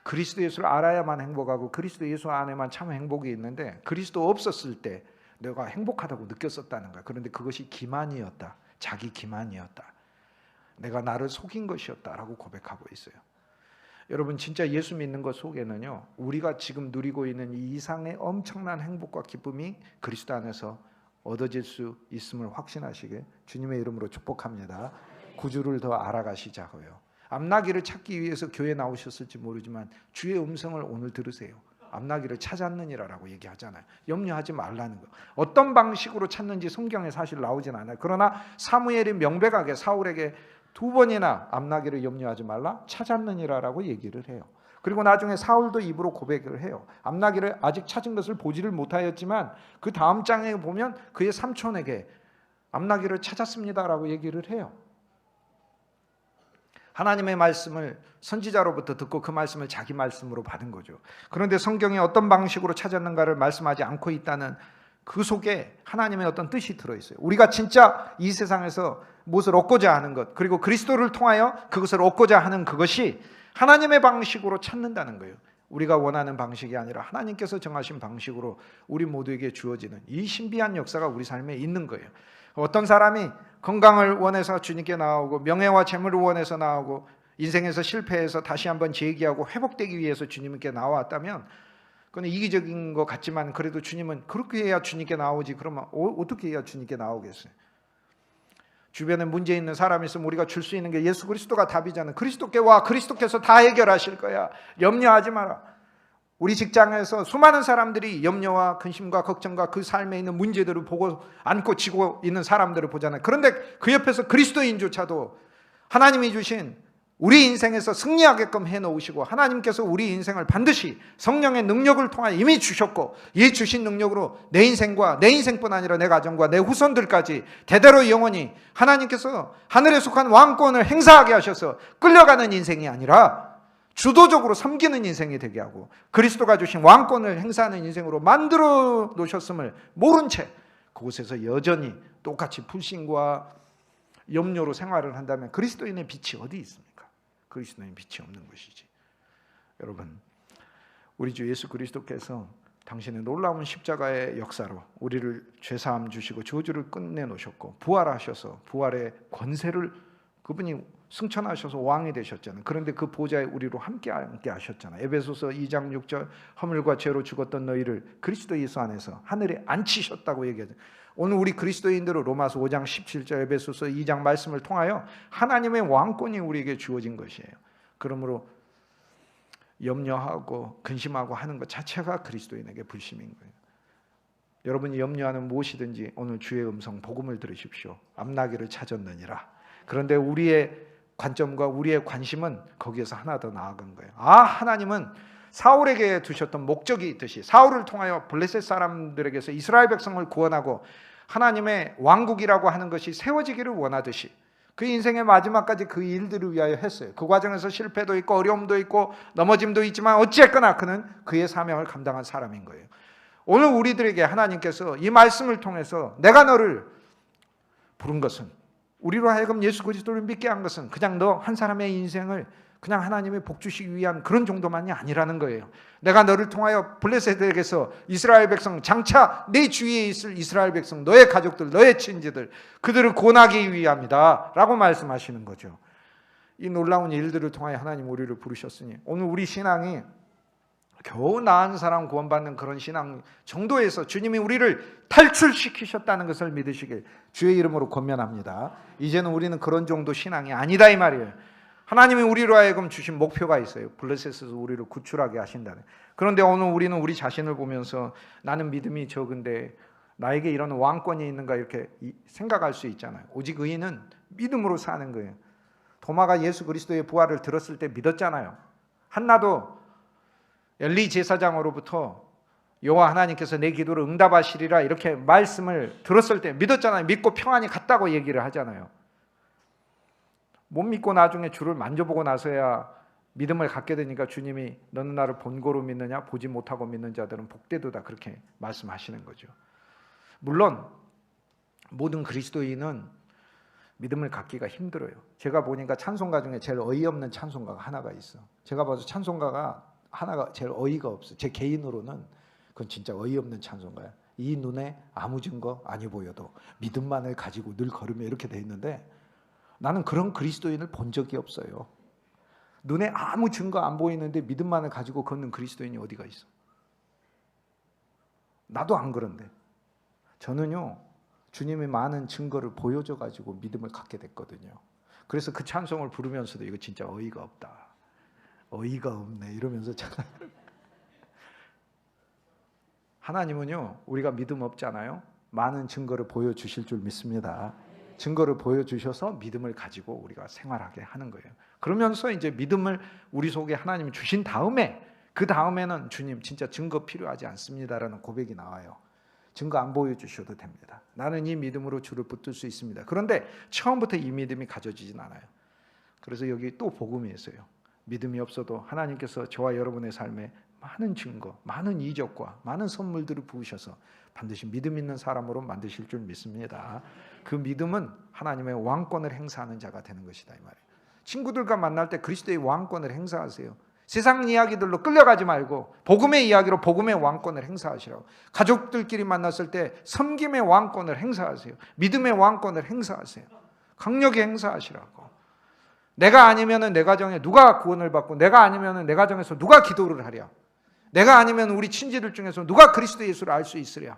그리스도 예수를 알아야만 행복하고 그리스도 예수 안에만 참 행복이 있는데, 그리스도 없었을 때 내가 행복하다고 느꼈었다는 거야. 그런데 그것이 기만이었다. 자기 기만이었다. 내가 나를 속인 것이었다라고 고백하고 있어요. 여러분, 진짜 예수 믿는 것 속에는요, 우리가 지금 누리고 있는 이 이상의 엄청난 행복과 기쁨이 그리스도 안에서 얻어질 수 있음을 확신하시게 주님의 이름으로 축복합니다. 구주를 더 알아가시자고요. 앞나기를 찾기 위해서 교회에 나오셨을지 모르지만 주의 음성을 오늘 들으세요. 앞나기를 찾았느니라라고 얘기하잖아요. 염려하지 말라는 거. 어떤 방식으로 찾는지 성경에 사실 나오진 않아요. 그러나 사무엘이 명백하게 사울에게 2번이나 앞나기를 염려하지 말라, 찾았느니라라고 얘기를 해요. 그리고 나중에 사울도 입으로 고백을 해요. 앞나기를 아직 찾은 것을 보지를 못하였지만 그 다음 장에 보면 그의 삼촌에게 앞나기를 찾았습니다라고 얘기를 해요. 하나님의 말씀을 선지자로부터 듣고 그 말씀을 자기 말씀으로 받은 거죠. 그런데 성경이 어떤 방식으로 찾았는가를 말씀하지 않고 있다는 그 속에 하나님의 어떤 뜻이 들어있어요. 우리가 진짜 이 세상에서 무엇을 얻고자 하는 것, 그리고 그리스도를 통하여 그것을 얻고자 하는 그것이 하나님의 방식으로 찾는다는 거예요. 우리가 원하는 방식이 아니라 하나님께서 정하신 방식으로 우리 모두에게 주어지는 이 신비한 역사가 우리 삶에 있는 거예요. 어떤 사람이 건강을 원해서 주님께 나오고 명예와 재물을 원해서 나오고 인생에서 실패해서 다시 한번 재기하고 회복되기 위해서 주님께 나왔다면 그건 이기적인 것 같지만, 그래도 주님은 그렇게 해야 주님께 나오지, 그러면 어떻게 해야 주님께 나오겠어요? 주변에 문제 있는 사람이 있으면 우리가 줄 수 있는 게 예수 그리스도가 답이잖아요. 그리스도께 와, 그리스도께서 다 해결하실 거야. 염려하지 마라. 우리 직장에서 수많은 사람들이 염려와 근심과 걱정과 그 삶에 있는 문제들을 보고 안고 지고 있는 사람들을 보잖아요. 그런데 그 옆에서 그리스도인조차도 하나님이 주신 우리 인생에서 승리하게끔 해놓으시고 하나님께서 우리 인생을 반드시 성령의 능력을 통하여 이미 주셨고 이 주신 능력으로 내 인생과 내 인생뿐 아니라 내 가정과 내 후손들까지 대대로 영원히 하나님께서 하늘에 속한 왕권을 행사하게 하셔서 끌려가는 인생이 아니라 주도적으로 섬기는 인생이 되게 하고 그리스도가 주신 왕권을 행사하는 인생으로 만들어 놓으셨음을 모른 채 그곳에서 여전히 똑같이 불신과 염려로 생활을 한다면 그리스도인의 빛이 어디 있습니까? 그리스도인의 빛이 없는 것이지. 여러분, 우리 주 예수 그리스도께서 당신의 놀라운 십자가의 역사로 우리를 죄사함 주시고 저주를 끝내놓으셨고 부활하셔서 부활의 권세를 그분이 승천하셔서 왕이 되셨잖아요. 그런데 그 보좌에 우리로 함께 하셨잖아요. 에베소서 2장 6절 허물과 죄로 죽었던 너희를 그리스도 예수 안에서 하늘에 앉히셨다고 얘기하죠. 오늘 우리 그리스도인들은 로마서 5장 17절 에베소서 2장 말씀을 통하여 하나님의 왕권이 우리에게 주어진 것이에요. 그러므로 염려하고 근심하고 하는 것 자체가 그리스도인에게 불심인 거예요. 여러분이 염려하는 무엇이든지 오늘 주의 음성 복음을 들으십시오. 앞나기를 찾았느니라. 그런데 우리의 관점과 우리의 관심은 거기에서 하나 더 나아간 거예요. 하나님은 사울에게 두셨던 목적이 있듯이 사울을 통하여 블레셋 사람들에게서 이스라엘 백성을 구원하고 하나님의 왕국이라고 하는 것이 세워지기를 원하듯이 그 인생의 마지막까지 그 일들을 위하여 했어요. 그 과정에서 실패도 있고 어려움도 있고 넘어짐도 있지만 어찌했거나 그는 그의 사명을 감당한 사람인 거예요. 오늘 우리들에게 하나님께서 이 말씀을 통해서 내가 너를 부른 것은 우리로 하여금 예수 그리스도를 믿게 한 것은 그냥 너 한 사람의 인생을 그냥 하나님의 복 주시기 위한 그런 정도만이 아니라는 거예요. 내가 너를 통하여 블레셋에게서 이스라엘 백성 장차 내 주위에 있을 이스라엘 백성 너의 가족들 너의 친지들 그들을 구원하기 위함이다 라고 말씀하시는 거죠. 이 놀라운 일들을 통하여 하나님 우리를 부르셨으니 오늘 우리 신앙이 겨우 나은 사람 구원받는 그런 신앙 정도에서 주님이 우리를 탈출시키셨다는 것을 믿으시길 주의 이름으로 권면합니다. 이제는 우리는 그런 정도 신앙이 아니다 이 말이에요. 하나님이 우리로 하여금 주신 목표가 있어요. 블레셋에서 우리를 구출하게 하신다는. 그런데 오늘 우리는 우리 자신을 보면서 나는 믿음이 적은데 나에게 이런 왕권이 있는가 이렇게 생각할 수 있잖아요. 오직 의인은 믿음으로 사는 거예요. 도마가 예수 그리스도의 부활을 들었을 때 믿었잖아요. 한나도 엘리 제사장으로부터 여호와 하나님께서 내 기도를 응답하시리라 이렇게 말씀을 들었을 때 믿었잖아요. 믿고 평안히 갔다고 얘기를 하잖아요. 못 믿고 나중에 주를 만져보고 나서야 믿음을 갖게 되니까 주님이 너는 나를 본고로 믿느냐 보지 못하고 믿는 자들은 복되도다 그렇게 말씀하시는 거죠. 물론 모든 그리스도인은 믿음을 갖기가 힘들어요. 제가 보니까 찬송가 중에 제일 어이없는 찬송가가 하나가 있어. 제가 봐서 찬송가가 하나가 제일 어이가 없어. 제 개인으로는 그건 진짜 어이없는 찬송가야. 이 눈에 아무 증거 아니 보여도 믿음만을 가지고 늘 걸으며 이렇게 돼 있는데 나는 그런 그리스도인을 본 적이 없어요. 눈에 아무 증거 안 보이는데 믿음만을 가지고 걷는 그리스도인이 어디가 있어? 나도 안 그런데 저는요 주님이 많은 증거를 보여줘 가지고 믿음을 갖게 됐거든요. 그래서 그 찬송을 부르면서도 이거 진짜 어이가 없다. 어이가 없네 이러면서 하나님은요 우리가 믿음 없잖아요. 많은 증거를 보여주실 줄 믿습니다. 증거를 보여주셔서 믿음을 가지고 우리가 생활하게 하는 거예요. 그러면서 이제 믿음을 우리 속에 하나님이 주신 다음에 그 다음에는 주님 진짜 증거 필요하지 않습니다라는 고백이 나와요. 증거 안 보여주셔도 됩니다. 나는 이 믿음으로 주를 붙들 수 있습니다. 그런데 처음부터 이 믿음이 가져지진 않아요. 그래서 여기 또 복음이 있어요. 믿음이 없어도 하나님께서 저와 여러분의 삶에 많은 증거, 많은 이적과 많은 선물들을 부으셔서 반드시 믿음 있는 사람으로 만드실 줄 믿습니다. 그 믿음은 하나님의 왕권을 행사하는 자가 되는 것이다 이 말이에요. 친구들과 만날 때 그리스도의 왕권을 행사하세요. 세상 이야기들로 끌려가지 말고 복음의 이야기로 복음의 왕권을 행사하시라고. 가족들끼리 만났을 때 섬김의 왕권을 행사하세요. 믿음의 왕권을 행사하세요. 강력히 행사하시라고. 내가 아니면 내 가정에 누가 구원을 받고 내가 아니면 내 가정에서 누가 기도를 하랴. 내가 아니면 우리 친지들 중에서 누가 그리스도 예수를 알 수 있으랴.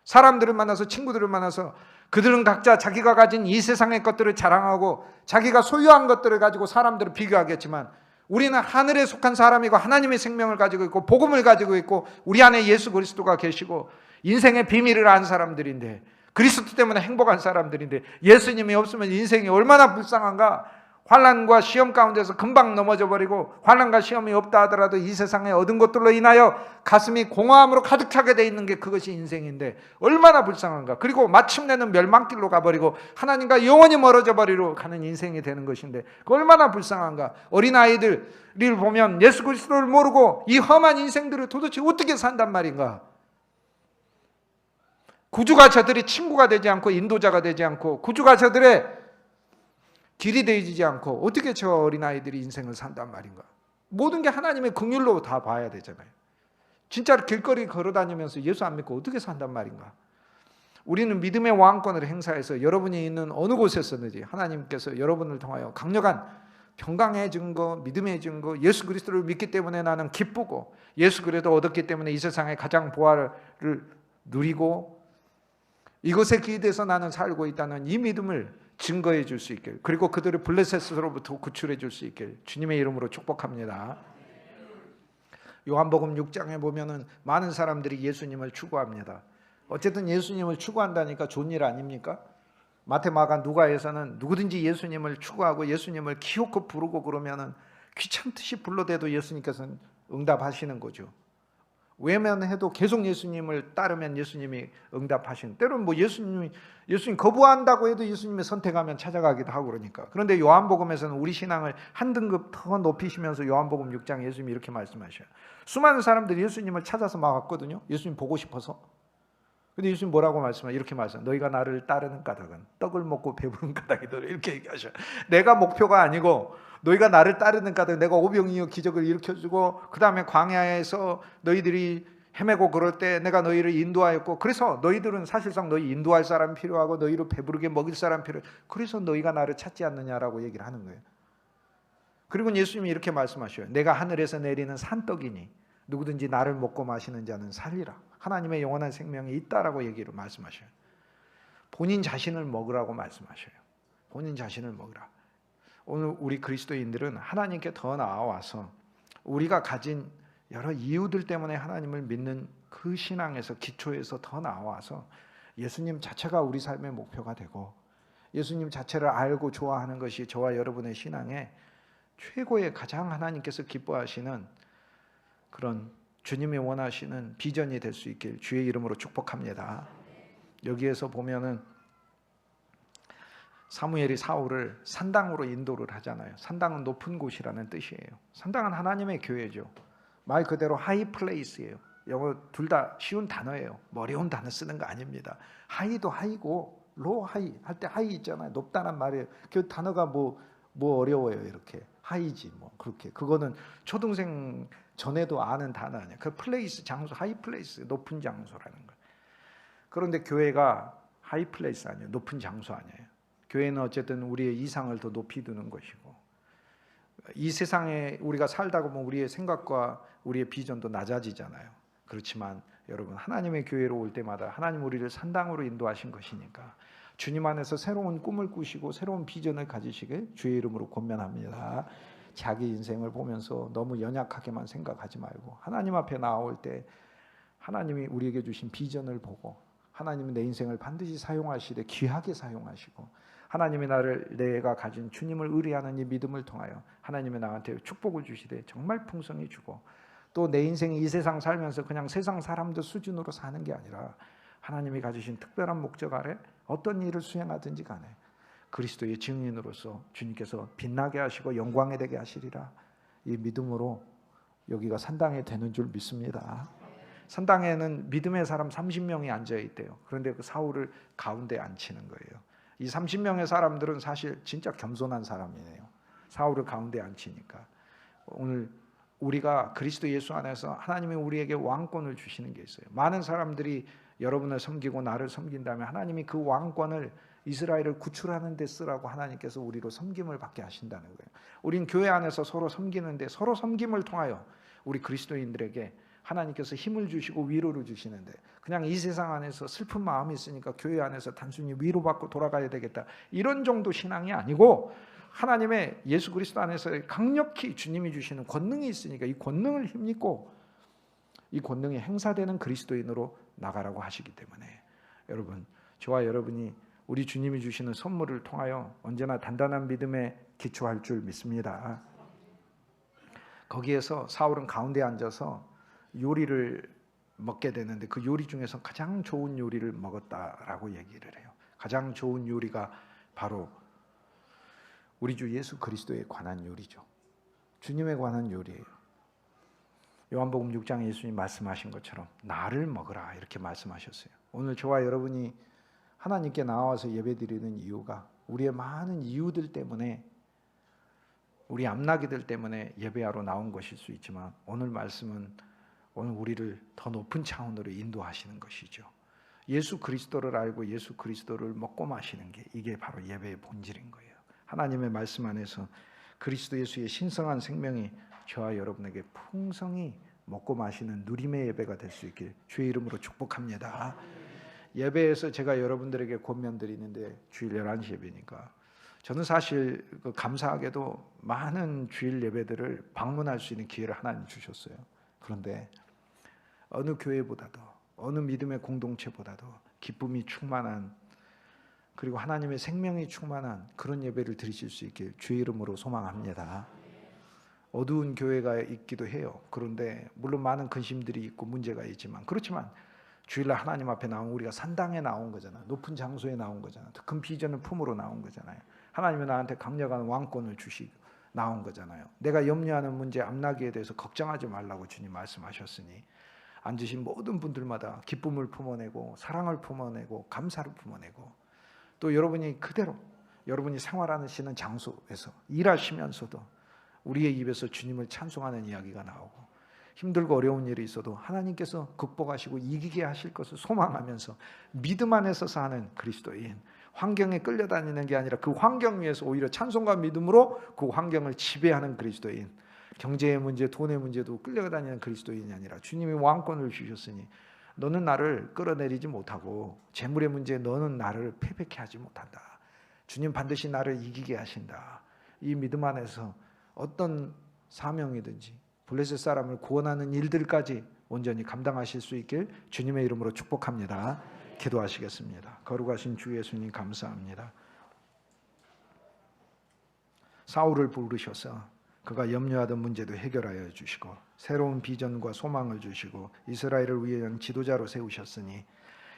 사람들을 만나서 친구들을 만나서 그들은 각자 자기가 가진 이 세상의 것들을 자랑하고 자기가 소유한 것들을 가지고 사람들을 비교하겠지만 우리는 하늘에 속한 사람이고 하나님의 생명을 가지고 있고 복음을 가지고 있고 우리 안에 예수 그리스도가 계시고 인생의 비밀을 안 사람들인데 그리스도 때문에 행복한 사람들인데 예수님이 없으면 인생이 얼마나 불쌍한가. 환난과 시험 가운데서 금방 넘어져 버리고 환난과 시험이 없다 하더라도 이 세상에 얻은 것들로 인하여 가슴이 공허함으로 가득 차게 돼 있는 게 그것이 인생인데 얼마나 불쌍한가. 그리고 마침내는 멸망길로 가버리고 하나님과 영원히 멀어져 버리러 가는 인생이 되는 것인데 그 얼마나 불쌍한가. 어린아이들을 보면 예수 그리스도를 모르고 이 험한 인생들을 도대체 어떻게 산단 말인가. 구주가 저들의 친구가 되지 않고 인도자가 되지 않고 구주가 저들의 길이 되어지지 않고 어떻게 저 어린아이들이 인생을 산단 말인가. 모든 게 하나님의 긍휼로 다 봐야 되잖아요. 진짜 길거리 걸어다니면서 예수 안 믿고 어떻게 산단 말인가. 우리는 믿음의 왕권을 행사해서 여러분이 있는 어느 곳에서든지 하나님께서 여러분을 통하여 강력한 평강의 증거, 믿음의 증거, 예수 그리스도를 믿기 때문에 나는 기쁘고 예수 그리스도 얻었기 때문에 이 세상의 가장 보화를 누리고 이것에 기대서 나는 살고 있다는 이 믿음을 증거해 줄 수 있길, 그리고 그들을 블레셋으로부터 구출해 줄 수 있길 주님의 이름으로 축복합니다. 요한복음 6장에 보면은 많은 사람들이 예수님을 추구합니다. 어쨌든 예수님을 추구한다니까 좋은 일 아닙니까? 마태, 마가, 누가에서는 누구든지 예수님을 추구하고 예수님을 기어코 부르고 그러면은 귀찮듯이 불러대도 예수님께서는 응답하시는 거죠. 외면해도 계속 예수님을 따르면 예수님이 응답하시는, 때로는 뭐 예수님 거부한다고 해도 예수님의 선택하면 찾아가기도 하고 그러니까. 그런데 요한복음에서는 우리 신앙을 한 등급 더 높이시면서 요한복음 6장 예수님이 이렇게 말씀하셔요. 수많은 사람들이 예수님을 찾아서 막 왔거든요. 예수님 보고 싶어서. 근데 예수님 뭐라고 말씀하세요? 이렇게 말씀하세요. 너희가 나를 따르는 까닭은 떡을 먹고 배부른 까닭이더라. 이렇게 얘기하셔요. 내가 목표가 아니고 너희가 나를 따르는 까닭, 내가 오병이어 기적을 일으켜주고 그 다음에 광야에서 너희들이 헤매고 그럴 때 내가 너희를 인도하였고, 그래서 너희들은 사실상 너희 인도할 사람 필요하고 너희를 배부르게 먹일 사람 필요해. 그래서 너희가 나를 찾지 않느냐라고 얘기를 하는 거예요. 그리고 예수님이 이렇게 말씀하셔요. 내가 하늘에서 내리는 산떡이니 누구든지 나를 먹고 마시는 자는 살리라. 하나님의 영원한 생명이 있다라고 얘기를 말씀하셔요. 본인 자신을 먹으라고 말씀하셔요. 본인 자신을 먹으라. 오늘 우리 그리스도인들은 하나님께 더 나아와서 우리가 가진 여러 이유들 때문에 하나님을 믿는 그 신앙에서, 기초에서 더 나아와서 예수님 자체가 우리 삶의 목표가 되고 예수님 자체를 알고 좋아하는 것이 저와 여러분의 신앙의 최고의 가장 하나님께서 기뻐하시는 그런 주님이 원하시는 비전이 될 수 있길 주의 이름으로 축복합니다. 여기에서 보면은 사무엘이 사울을 산당으로 인도를 하잖아요. 산당은 높은 곳이라는 뜻이에요. 산당은 하나님의 교회죠. 말 그대로 하이 플레이스예요. 영어 둘 다 쉬운 단어예요. 어려운 단어 쓰는 거 아닙니다. 하이도 하이고 로 하이 할 때 하이 있잖아요. 높다는 말이에요. 그 단어가 뭐 어려워요. 이렇게 하이지 뭐 그렇게. 그거는 초등생 전에도 아는 단어 아니야. 그 플레이스, 장소, 하이 플레이스, 높은 장소라는 거예요. 그런데 교회가 하이 플레이스 아니에요. 높은 장소 아니에요. 교회는 어쨌든 우리의 이상을 더 높이 두는 것이고, 이 세상에 우리가 살다가 보면 우리의 생각과 우리의 비전도 낮아지잖아요. 그렇지만 여러분, 하나님의 교회로 올 때마다 하나님 우리를 산당으로 인도하신 것이니까 주님 안에서 새로운 꿈을 꾸시고 새로운 비전을 가지시길 주의 이름으로 권면합니다. 자기 인생을 보면서 너무 연약하게만 생각하지 말고 하나님 앞에 나올 때 하나님이 우리에게 주신 비전을 보고 하나님이 내 인생을 반드시 사용하시되 귀하게 사용하시고 하나님이 내가 가진 주님을 의뢰하는 이 믿음을 통하여 하나님이 나한테 축복을 주시되 정말 풍성히 주고, 또 내 인생이 이 세상 살면서 그냥 세상 사람들 수준으로 사는 게 아니라 하나님이 가지신 특별한 목적 아래 어떤 일을 수행하든지 간에 그리스도의 증인으로서 주님께서 빛나게 하시고 영광에 되게 하시리라. 이 믿음으로 여기가 산당에 되는 줄 믿습니다. 산당에는 믿음의 사람 30명이 앉아 있대요. 그런데 그 사울을 가운데 앉히는 거예요. 이 30명의 사람들은 사실 진짜 겸손한 사람이에요. 사울을 가운데 앉히니까. 오늘 우리가 그리스도 예수 안에서 하나님이 우리에게 왕권을 주시는 게 있어요. 많은 사람들이 여러분을 섬기고 나를 섬긴다면 하나님이 그 왕권을 이스라엘을 구출하는 데 쓰라고 하나님께서 우리로 섬김을 받게 하신다는 거예요. 우린 교회 안에서 서로 섬기는데 서로 섬김을 통하여 우리 그리스도인들에게 하나님께서 힘을 주시고 위로를 주시는데, 그냥 이 세상 안에서 슬픈 마음이 있으니까 교회 안에서 단순히 위로받고 돌아가야 되겠다 이런 정도 신앙이 아니고, 하나님의 예수 그리스도 안에서 강력히 주님이 주시는 권능이 있으니까 이 권능을 힘입고 이 권능이 행사되는 그리스도인으로 나가라고 하시기 때문에 여러분, 저와 여러분이 우리 주님이 주시는 선물을 통하여 언제나 단단한 믿음에 기초할 줄 믿습니다. 거기에서 사울은 가운데 앉아서 요리를 먹게 되는데 그 요리 중에서 가장 좋은 요리를 먹었다라고 얘기를 해요. 가장 좋은 요리가 바로 우리 주 예수 그리스도에 관한 요리죠. 주님에 관한 요리예요. 요한복음 6장에 예수님 말씀하신 것처럼 나를 먹으라 이렇게 말씀하셨어요. 오늘 저와 여러분이 하나님께 나와서 예배드리는 이유가 우리의 많은 이유들 때문에, 우리 암나기들 때문에 예배하러 나온 것일 수 있지만 오늘 말씀은 오늘 우리를 더 높은 차원으로 인도하시는 것이죠. 예수 그리스도를 알고 예수 그리스도를 먹고 마시는 게 이게 바로 예배의 본질인 거예요. 하나님의 말씀 안에서 그리스도 예수의 신성한 생명이 저와 여러분에게 풍성히 먹고 마시는 누림의 예배가 될 수 있길 주의 이름으로 축복합니다. 예배에서 제가 여러분들에게 권면드리는데 주일 11시 예배니까 저는 사실 감사하게도 많은 주일 예배들을 방문할 수 있는 기회를 하나님 주셨어요. 그런데 어느 교회보다도 어느 믿음의 공동체보다도 기쁨이 충만한, 그리고 하나님의 생명이 충만한 그런 예배를 드리실 수 있길 주의 이름으로 소망합니다. 어두운 교회가 있기도 해요. 그런데 물론 많은 근심들이 있고 문제가 있지만, 그렇지만 주일날 하나님 앞에 나온 우리가 산당에 나온 거잖아요. 높은 장소에 나온 거잖아요. 큰 비전을 품으로 나온 거잖아요. 하나님이 나한테 강력한 왕권을 주시고 나온 거잖아요. 내가 염려하는 문제 암나기에 대해서 걱정하지 말라고 주님 말씀하셨으니 앉으신 모든 분들마다 기쁨을 품어내고 사랑을 품어내고 감사를 품어내고, 또 여러분이 그대로 여러분이 생활하시는 장소에서 일하시면서도 우리의 입에서 주님을 찬송하는 이야기가 나오고, 힘들고 어려운 일이 있어도 하나님께서 극복하시고 이기게 하실 것을 소망하면서 믿음 안에서 사는 그리스도인, 환경에 끌려다니는 게 아니라 그 환경 위에서 오히려 찬송과 믿음으로 그 환경을 지배하는 그리스도인, 경제의 문제, 돈의 문제도 끌려다니는 그리스도인이 아니라 주님이 왕권을 주셨으니 너는 나를 끌어내리지 못하고 재물의 문제에 너는 나를 패배케 하지 못한다. 주님 반드시 나를 이기게 하신다. 이 믿음 안에서 어떤 사명이든지 블레셋 사람을 구원하는 일들까지 온전히 감당하실 수 있길 주님의 이름으로 축복합니다. 기도하시겠습니다. 거룩하신 주 예수님 감사합니다. 사울을 부르셔서 그가 염려하던 문제도 해결하여 주시고 새로운 비전과 소망을 주시고 이스라엘을 위한 지도자로 세우셨으니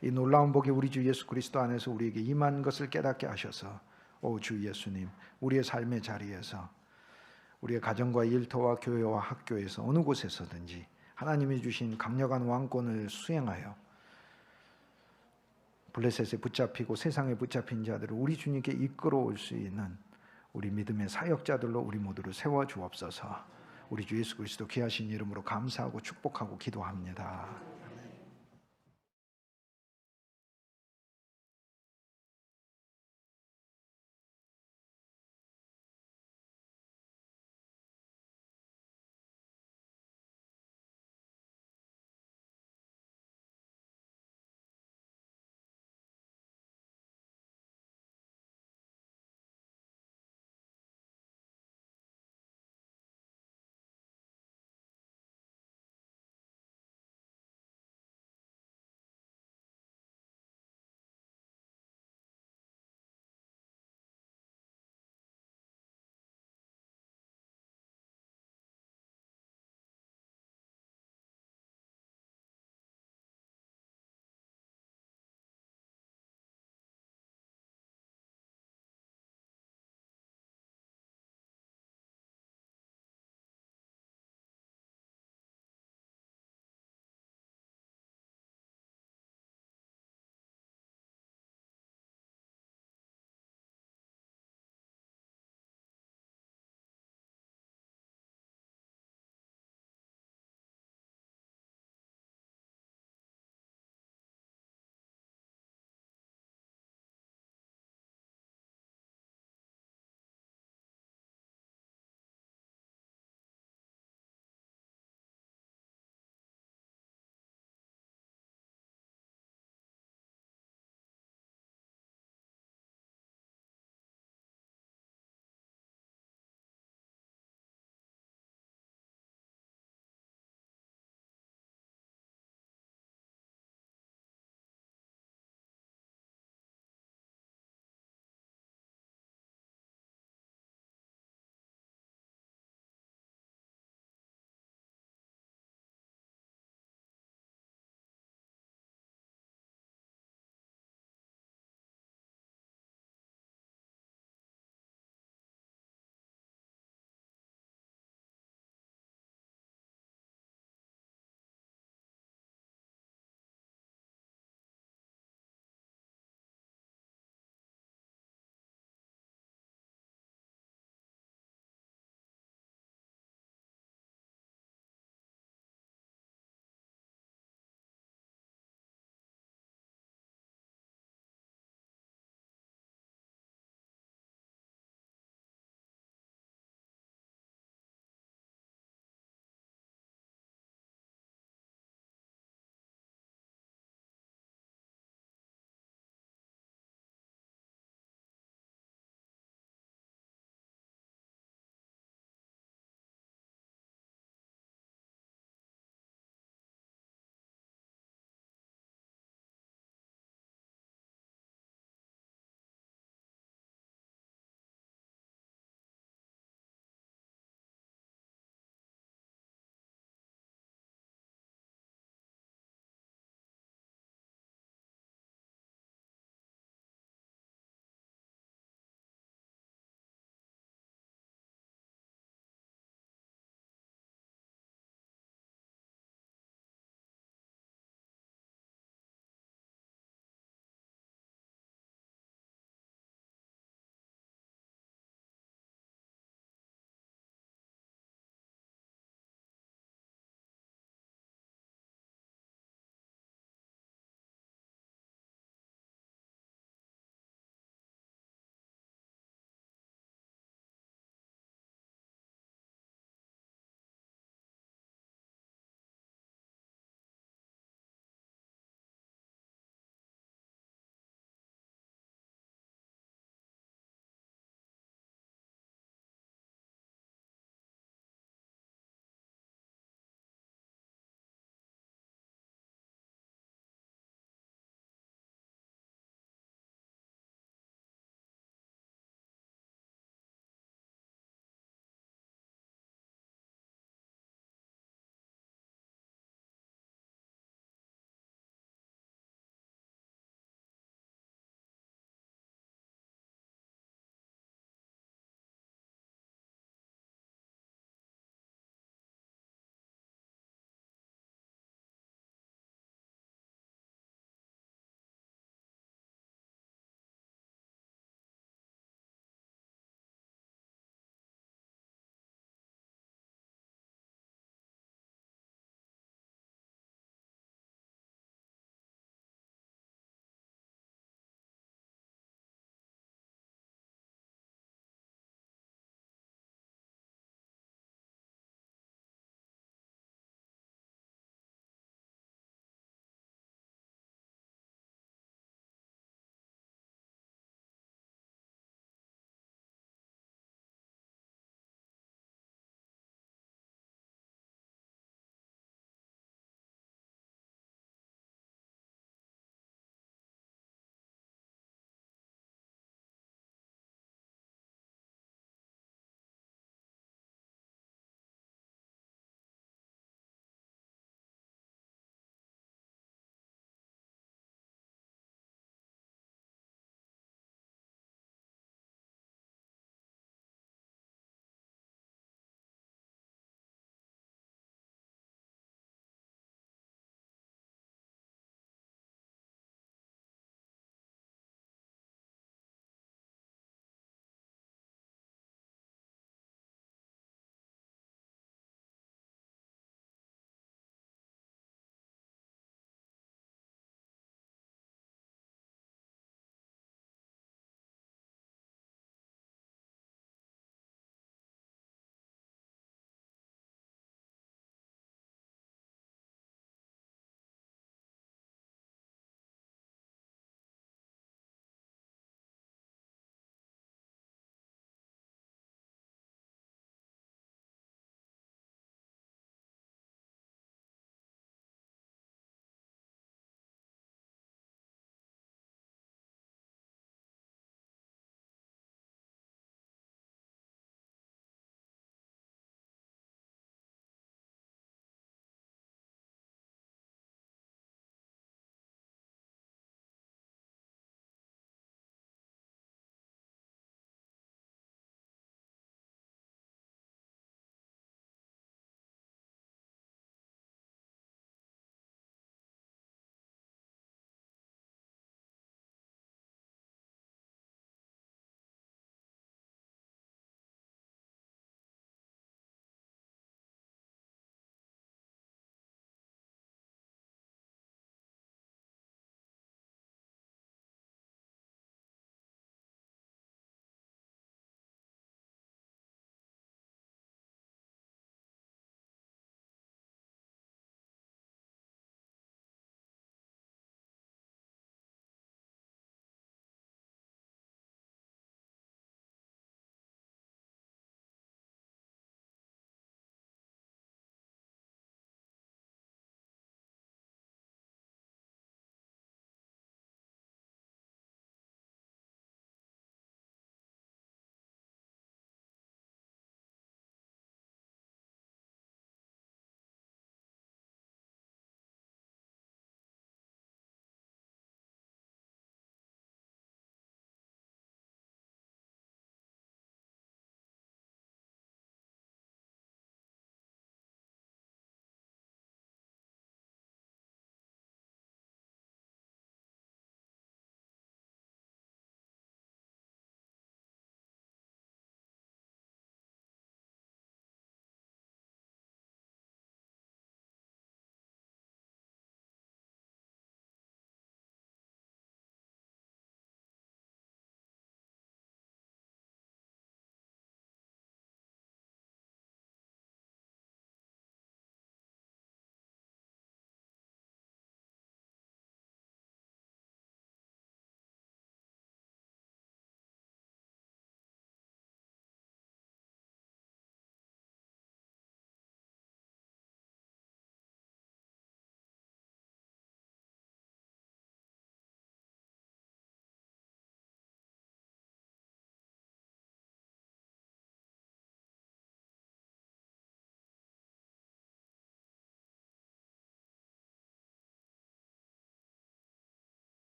이 놀라운 복이 우리 주 예수 그리스도 안에서 우리에게 임한 것을 깨닫게 하셔서 오 주 예수님, 우리의 삶의 자리에서, 우리의 가정과 일터와 교회와 학교에서 어느 곳에서든지 하나님이 주신 강력한 왕권을 수행하여 블레셋에 붙잡히고 세상에 붙잡힌 자들을 우리 주님께 이끌어올 수 있는 우리 믿음의 사역자들로 우리 모두를 세워 주옵소서. 우리 주 예수 그리스도 귀하신 이름으로 감사하고 축복하고 기도합니다.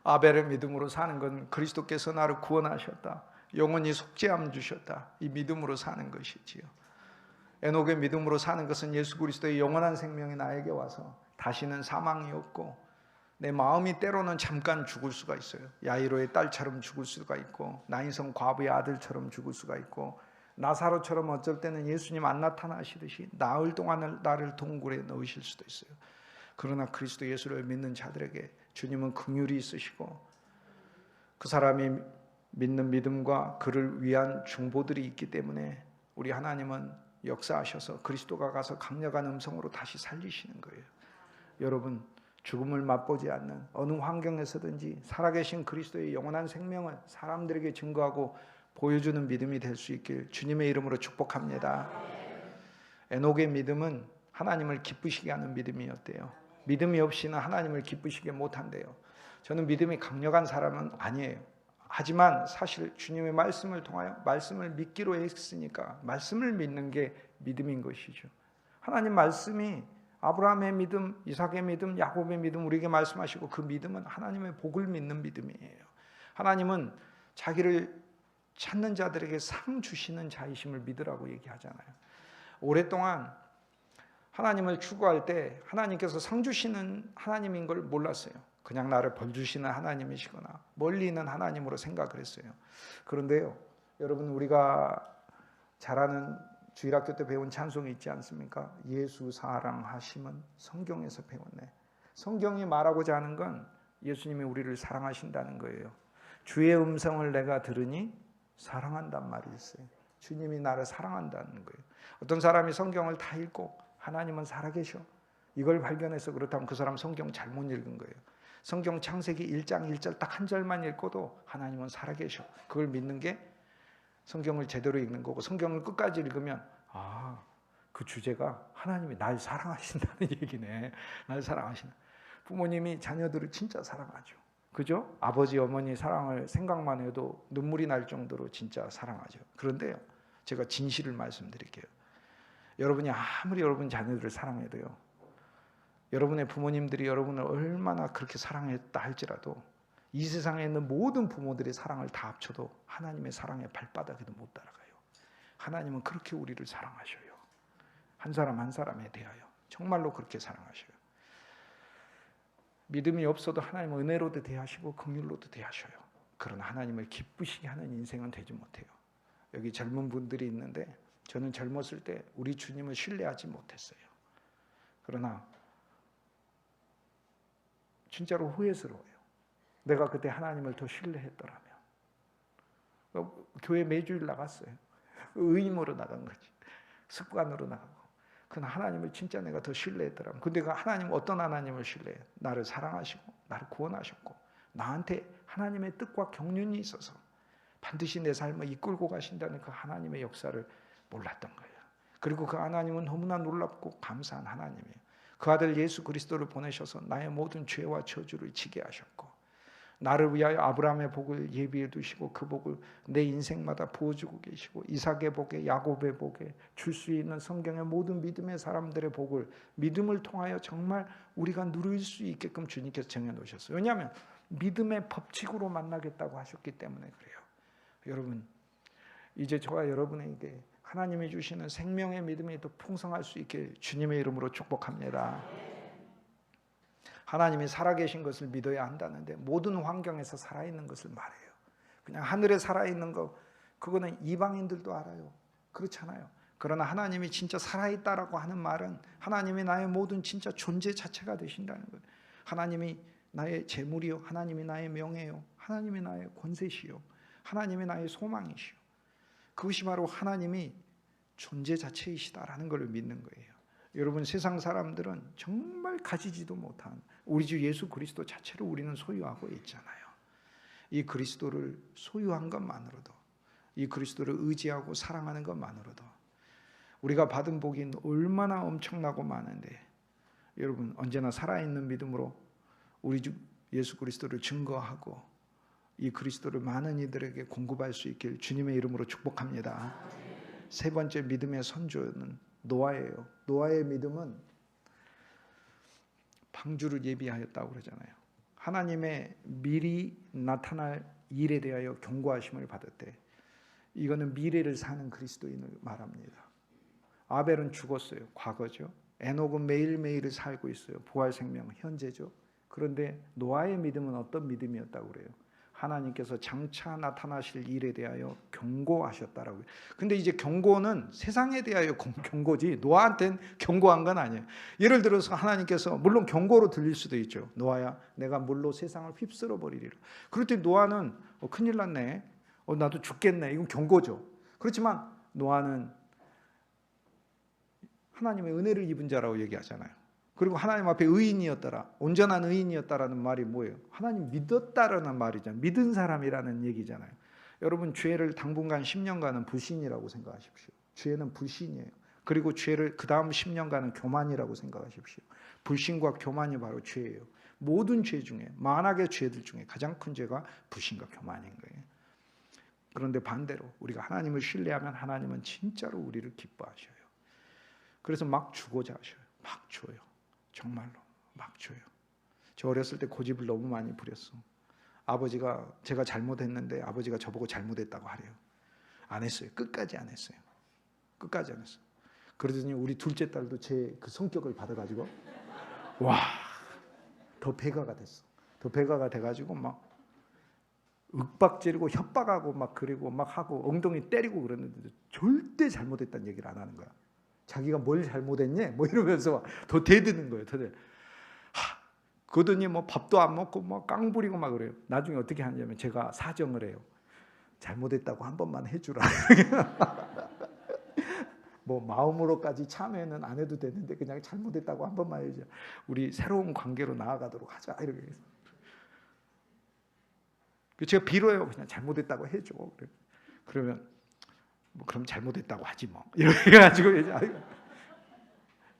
아벨의 믿음으로 사는 건 그리스도께서 나를 구원하셨다, 영원히 속죄함 주셨다, 이 믿음으로 사는 것이지요. 에녹의 믿음으로 사는 것은 예수 그리스도의 영원한 생명이 나에게 와서 다시는 사망이 없고, 내 마음이 때로는 잠깐 죽을 수가 있어요. 야이로의 딸처럼 죽을 수가 있고, 나인성 과부의 아들처럼 죽을 수가 있고, 나사로처럼 어쩔 때는 예수님 안 나타나시듯이 나흘 동안 나를 동굴에 넣으실 수도 있어요. 그러나 그리스도 예수를 믿는 자들에게 주님은 긍휼이 있으시고, 그 사람이 믿는 믿음과 그를 위한 중보들이 있기 때문에 우리 하나님은 역사하셔서 그리스도가 가서 강력한 음성으로 다시 살리시는 거예요. 여러분, 죽음을 맛보지 않는 어느 환경에서든지 살아계신 그리스도의 영원한 생명을 사람들에게 증거하고 보여주는 믿음이 될 수 있길 주님의 이름으로 축복합니다. 에녹의 믿음은 하나님을 기쁘시게 하는 믿음이었대요. 믿음이 없이는 하나님을 기쁘시게 못한대요. 저는 믿음이 강력한 사람은 아니에요. 하지만 사실 주님의 말씀을 통하여 말씀을 믿기로 했으니까 말씀을 믿는 게 믿음인 것이죠. 하나님 말씀이 아브라함의 믿음, 이삭의 믿음, 야곱의 믿음 우리에게 말씀하시고, 그 믿음은 하나님의 복을 믿는 믿음이에요. 하나님은 자기를 찾는 자들에게 상 주시는 자이심을 믿으라고 얘기하잖아요. 오랫동안 하나님을 추구할 때 하나님께서 상 주시는 하나님인 걸 몰랐어요. 그냥 나를 벌 주시는 하나님이시거나 멀리 있는 하나님으로 생각을 했어요. 그런데요, 여러분, 우리가 잘 아는 주일학교 때 배운 찬송이 있지 않습니까? 예수 사랑하심은 성경에서 배웠네. 성경이 말하고자 하는 건 예수님이 우리를 사랑하신다는 거예요. 주의 음성을 내가 들으니 사랑한단 말이 있어요. 주님이 나를 사랑한다는 거예요. 어떤 사람이 성경을 다 읽고 하나님은 살아계셔, 이걸 발견해서 그렇다면 그 사람 성경 잘못 읽은 거예요. 성경 창세기 1장 1절 딱 한 절만 읽고도 하나님은 살아계셔, 그걸 믿는 게 성경을 제대로 읽는 거고, 성경을 끝까지 읽으면 그 주제가 하나님이 날 사랑하신다는 얘기네. 날 사랑하신다. 부모님이 자녀들을 진짜 사랑하죠. 그죠? 아버지 어머니 사랑을 생각만 해도 눈물이 날 정도로 진짜 사랑하죠. 그런데요, 제가 진실을 말씀드릴게요. 여러분이 아무리 여러분 자녀들을 사랑해도요, 여러분의 부모님들이 여러분을 얼마나 그렇게 사랑했다 할지라도 이 세상에 있는 모든 부모들의 사랑을 다 합쳐도 하나님의 사랑의 발바닥에도 못 따라가요. 하나님은 그렇게 우리를 사랑하셔요. 한 사람 한 사람에 대하여 정말로 그렇게 사랑하셔요. 믿음이 없어도 하나님은 은혜로도 대하시고 긍휼로도 대하셔요. 그러나 하나님을 기쁘시게 하는 인생은 되지 못해요. 여기 젊은 분들이 있는데, 저는 젊었을 때 우리 주님을 신뢰하지 못했어요. 그러나 진짜로 후회스러워요. 내가 그때 하나님을 더 신뢰했더라면. 교회 매주일 나갔어요. 의임으로 나간 거지. 습관으로 나가고. 그러나 하나님을 진짜 내가 더 신뢰했더라면. 근데 그 하나님, 어떤 하나님을 신뢰해요? 나를 사랑하시고 나를 구원하셨고 나한테 하나님의 뜻과 경륜이 있어서 반드시 내 삶을 이끌고 가신다는 그 하나님의 역사를 몰랐던 거예요. 그리고 그 하나님은 너무나 놀랍고 감사한 하나님이에요. 그 아들 예수 그리스도를 보내셔서 나의 모든 죄와 저주를 지게 하셨고, 나를 위하여 아브라함의 복을 예비해 두시고 그 복을 내 인생마다 부어주고 계시고, 이삭의 복에 야곱의 복에 줄 수 있는 성경의 모든 믿음의 사람들의 복을 믿음을 통하여 정말 우리가 누릴 수 있게끔 주님께서 정해놓으셨어요. 왜냐하면 믿음의 법칙으로 만나겠다고 하셨기 때문에 그래요. 여러분, 이제 저와 여러분에게 하나님이 주시는 생명의 믿음이 더 풍성할 수 있게 주님의 이름으로 축복합니다. 하나님이 살아계신 것을 믿어야 한다는데 모든 환경에서 살아있는 것을 말해요. 그냥 하늘에 살아있는 거, 그거는 이방인들도 알아요. 그렇잖아요. 그러나 하나님이 진짜 살아있다라고 하는 말은 하나님이 나의 모든 진짜 존재 자체가 되신다는 거예요. 하나님이 나의 재물이요, 하나님이 나의 명예요, 하나님이 나의 권세시요, 하나님이 나의 소망이시요. 그것이 바로 하나님이 존재 자체이시다라는 걸 믿는 거예요. 여러분, 세상 사람들은 정말 가지지도 못한 우리 주 예수 그리스도 자체를 우리는 소유하고 있잖아요. 이 그리스도를 소유한 것만으로도, 이 그리스도를 의지하고 사랑하는 것만으로도 우리가 받은 복이 얼마나 엄청나고 많은데, 여러분, 언제나 살아있는 믿음으로 우리 주 예수 그리스도를 증거하고 이 그리스도를 많은 이들에게 공급할 수 있길 주님의 이름으로 축복합니다. 세 번째 믿음의 선조는 노아예요. 노아의 믿음은 방주를 예비하였다고 그러잖아요. 하나님의 미리 나타날 일에 대하여 경고하심을 받았대. 이거는 미래를 사는 그리스도인을 말합니다. 아벨은 죽었어요. 과거죠. 에녹은 매일매일을 살고 있어요. 부활 생명, 현재죠. 그런데 노아의 믿음은 어떤 믿음이었다고 그래요? 하나님께서 장차 나타나실 일에 대하여 경고하셨다라고요. 근데 이제 경고는 세상에 대하여 경고지 노아한테는 경고한 건 아니에요. 예를 들어서 하나님께서 물론 경고로 들릴 수도 있죠. 노아야, 내가 물로 세상을 휩쓸어 버리리라. 그럴 때 노아는 큰일 났네. 나도 죽겠네. 이건 경고죠. 그렇지만 노아는 하나님의 은혜를 입은 자라고 얘기하잖아요. 그리고 하나님 앞에 의인이었더라. 온전한 의인이었다라는 말이 뭐예요? 하나님 믿었다라는 말이잖아요. 믿은 사람이라는 얘기잖아요. 여러분, 죄를 당분간 10년간은 불신이라고 생각하십시오. 죄는 불신이에요. 그리고 죄를 그 다음 10년간은 교만이라고 생각하십시오. 불신과 교만이 바로 죄예요. 모든 죄 중에, 만악의 죄들 중에 가장 큰 죄가 불신과 교만인 거예요. 그런데 반대로 우리가 하나님을 신뢰하면 하나님은 진짜로 우리를 기뻐하셔요. 그래서 막 주고자 하셔요. 막 줘요. 정말로 막 줘요. 저 어렸을 때 고집을 너무 많이 부렸어. 아버지가 제가 잘못했는데 아버지가 저보고 잘못했다고 하래요. 안 했어요. 끝까지 안 했어요. 끝까지 안 했어요. 그러더니 우리 둘째 딸도 제 그 성격을 받아가지고 와, 더 배가가 됐어. 더 배가가 돼가지고 막 윽박지르고 협박하고 막 그리고 막 하고 엉덩이 때리고 그랬는데 절대 잘못했다는 얘기를 안 하는 거야. 자기가 뭘 잘못했니? 뭐 이러면서 더 대드는 거예요. 그러더니 뭐 밥도 안 먹고 뭐 깡 부리고 막 그래요. 나중에 어떻게 하냐면 제가 사정을 해요. 잘못했다고 한 번만 해주라. 뭐 마음으로까지 참여는 안 해도 되는데 그냥 잘못했다고 한 번만 해줘. 우리 새로운 관계로 나아가도록 하자. 이렇게 해서. 제가 빌어요. 그냥 잘못했다고 해줘. 그러면 뭐 그럼 잘못했다고 하지 뭐. 이렇게 해가지고 이제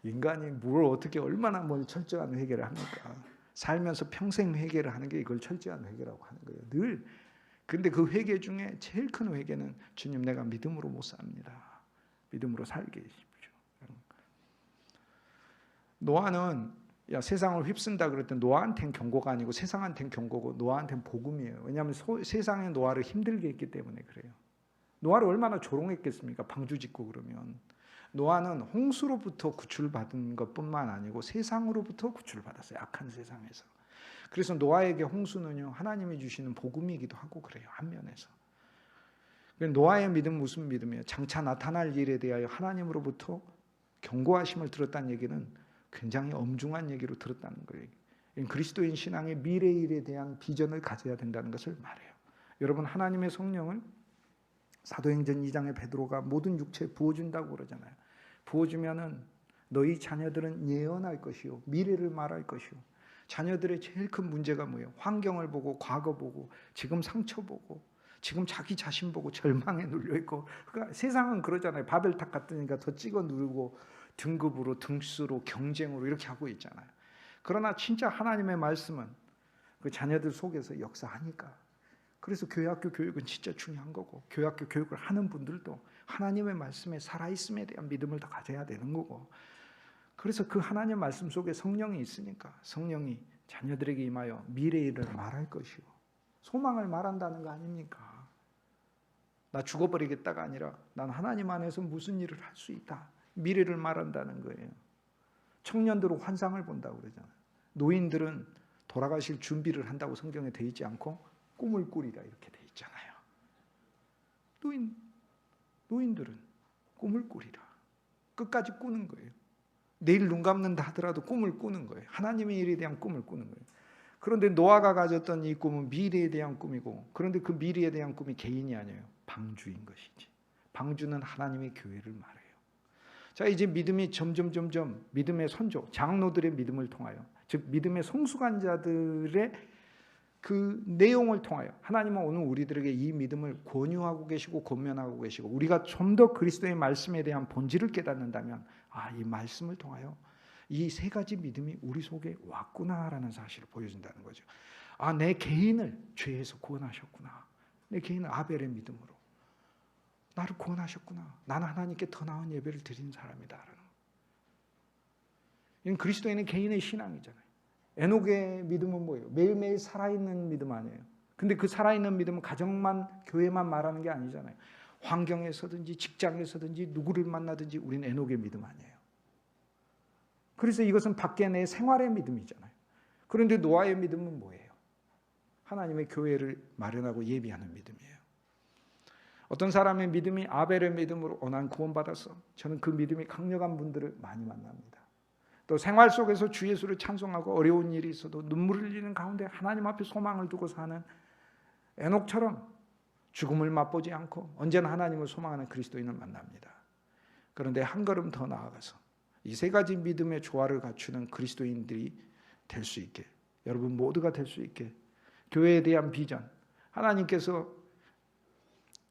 인간이 뭘 어떻게 얼마나 뭘 철저한 회개를 합니까? 살면서 평생 회개를 하는 게 이걸 철저한 회개라고 하는 거예요. 늘. 근데 그 회개 중에 제일 큰 회개는 주님 내가 믿음으로 못 삽니다. 믿음으로 살게 해주십시오. 노아는 야 세상을 휩쓴다 그럴 때 노아한테는 경고가 아니고 세상한테는 경고고 노아한테는 복음이에요. 왜냐하면 세상에 노아를 힘들게 했기 때문에 그래요. 노아를 얼마나 조롱했겠습니까? 방주 짓고 그러면. 노아는 홍수로부터 구출받은 것뿐만 아니고 세상으로부터 구출받았어요. 악한 세상에서. 그래서 노아에게 홍수는요 하나님이 주시는 복음이기도 하고 그래요. 한 면에서. 노아의 믿음은 무슨 믿음이에요? 장차 나타날 일에 대하여 하나님으로부터 경고하심을 들었다는 얘기는 굉장히 엄중한 얘기로 들었다는 거예요. 그리스도인 신앙의 미래 일에 대한 비전을 가져야 된다는 것을 말해요. 여러분, 하나님의 성령을 사도행전 2장에 베드로가 모든 육체에 부어준다고 그러잖아요. 부어주면은 너희 자녀들은 예언할 것이요 미래를 말할 것이요. 자녀들의 제일 큰 문제가 뭐예요? 환경을 보고 과거 보고 지금 상처 보고 지금 자기 자신 보고 절망에 눌려있고. 그러니까 세상은 그러잖아요. 바벨탑 같으니까 더 찍어 누르고 등급으로 등수로 경쟁으로 이렇게 하고 있잖아요. 그러나 진짜 하나님의 말씀은 그 자녀들 속에서 역사하니까. 그래서 교회학교 교육은 진짜 중요한 거고 교회학교 교육을 하는 분들도 하나님의 말씀에 살아있음에 대한 믿음을 다 가져야 되는 거고. 그래서 그 하나님의 말씀 속에 성령이 있으니까 성령이 자녀들에게 임하여 미래의 일을 말할 것이고 소망을 말한다는 거 아닙니까? 나 죽어버리겠다가 아니라 난 하나님 안에서 무슨 일을 할 수 있다. 미래를 말한다는 거예요. 청년들은 환상을 본다고 그러잖아요. 노인들은 돌아가실 준비를 한다고 성경에 돼 있지 않고 꿈을 꾸리라 이렇게 돼 있잖아요. 노인들은 꿈을 꾸리라. 끝까지 꾸는 거예요. 내일 눈 감는다 하더라도 꿈을 꾸는 거예요. 하나님의 일에 대한 꿈을 꾸는 거예요. 그런데 노아가 가졌던 이 꿈은 미래에 대한 꿈이고, 그런데 그 미래에 대한 꿈이 개인이 아니에요. 방주인 것이지. 방주는 하나님의 교회를 말해요. 자, 이제 믿음이 점점 믿음의 선조, 장로들의 믿음을 통하여, 즉 믿음의 성수관자들의 그 내용을 통하여 하나님은 오늘 우리들에게 이 믿음을 권유하고 계시고 권면하고 계시고, 우리가 좀 더 그리스도의 말씀에 대한 본질을 깨닫는다면 이 말씀을 통하여 이 세 가지 믿음이 우리 속에 왔구나라는 사실을 보여준다는 거죠. 내 개인을 죄에서 구원하셨구나. 내 개인은 아벨의 믿음으로 나를 구원하셨구나. 나는 하나님께 더 나은 예배를 드린 사람이다. 이건 그리스도인의 개인의 신앙이잖아요. 에녹의 믿음은 뭐예요? 매일매일 살아있는 믿음 아니에요? 근데 그 살아있는 믿음은 가정만, 교회만 말하는 게 아니잖아요. 환경에서든지 직장에서든지 누구를 만나든지 우리는 에녹의 믿음 아니에요. 그래서 이것은 밖에 내 생활의 믿음이잖아요. 그런데 노아의 믿음은 뭐예요? 하나님의 교회를 마련하고 예비하는 믿음이에요. 어떤 사람의 믿음이 아벨의 믿음으로 난 구원받았어. 저는 그 믿음이 강력한 분들을 많이 만납니다. 또 생활 속에서 주 예수를 찬송하고 어려운 일이 있어도 눈물을 흘리는 가운데 하나님 앞에 소망을 두고 사는 에녹처럼 죽음을 맛보지 않고 언제나 하나님을 소망하는 그리스도인을 만납니다. 그런데 한 걸음 더 나아가서 이 세 가지 믿음의 조화를 갖추는 그리스도인들이 될 수 있게, 여러분 모두가 될 수 있게 교회에 대한 비전, 하나님께서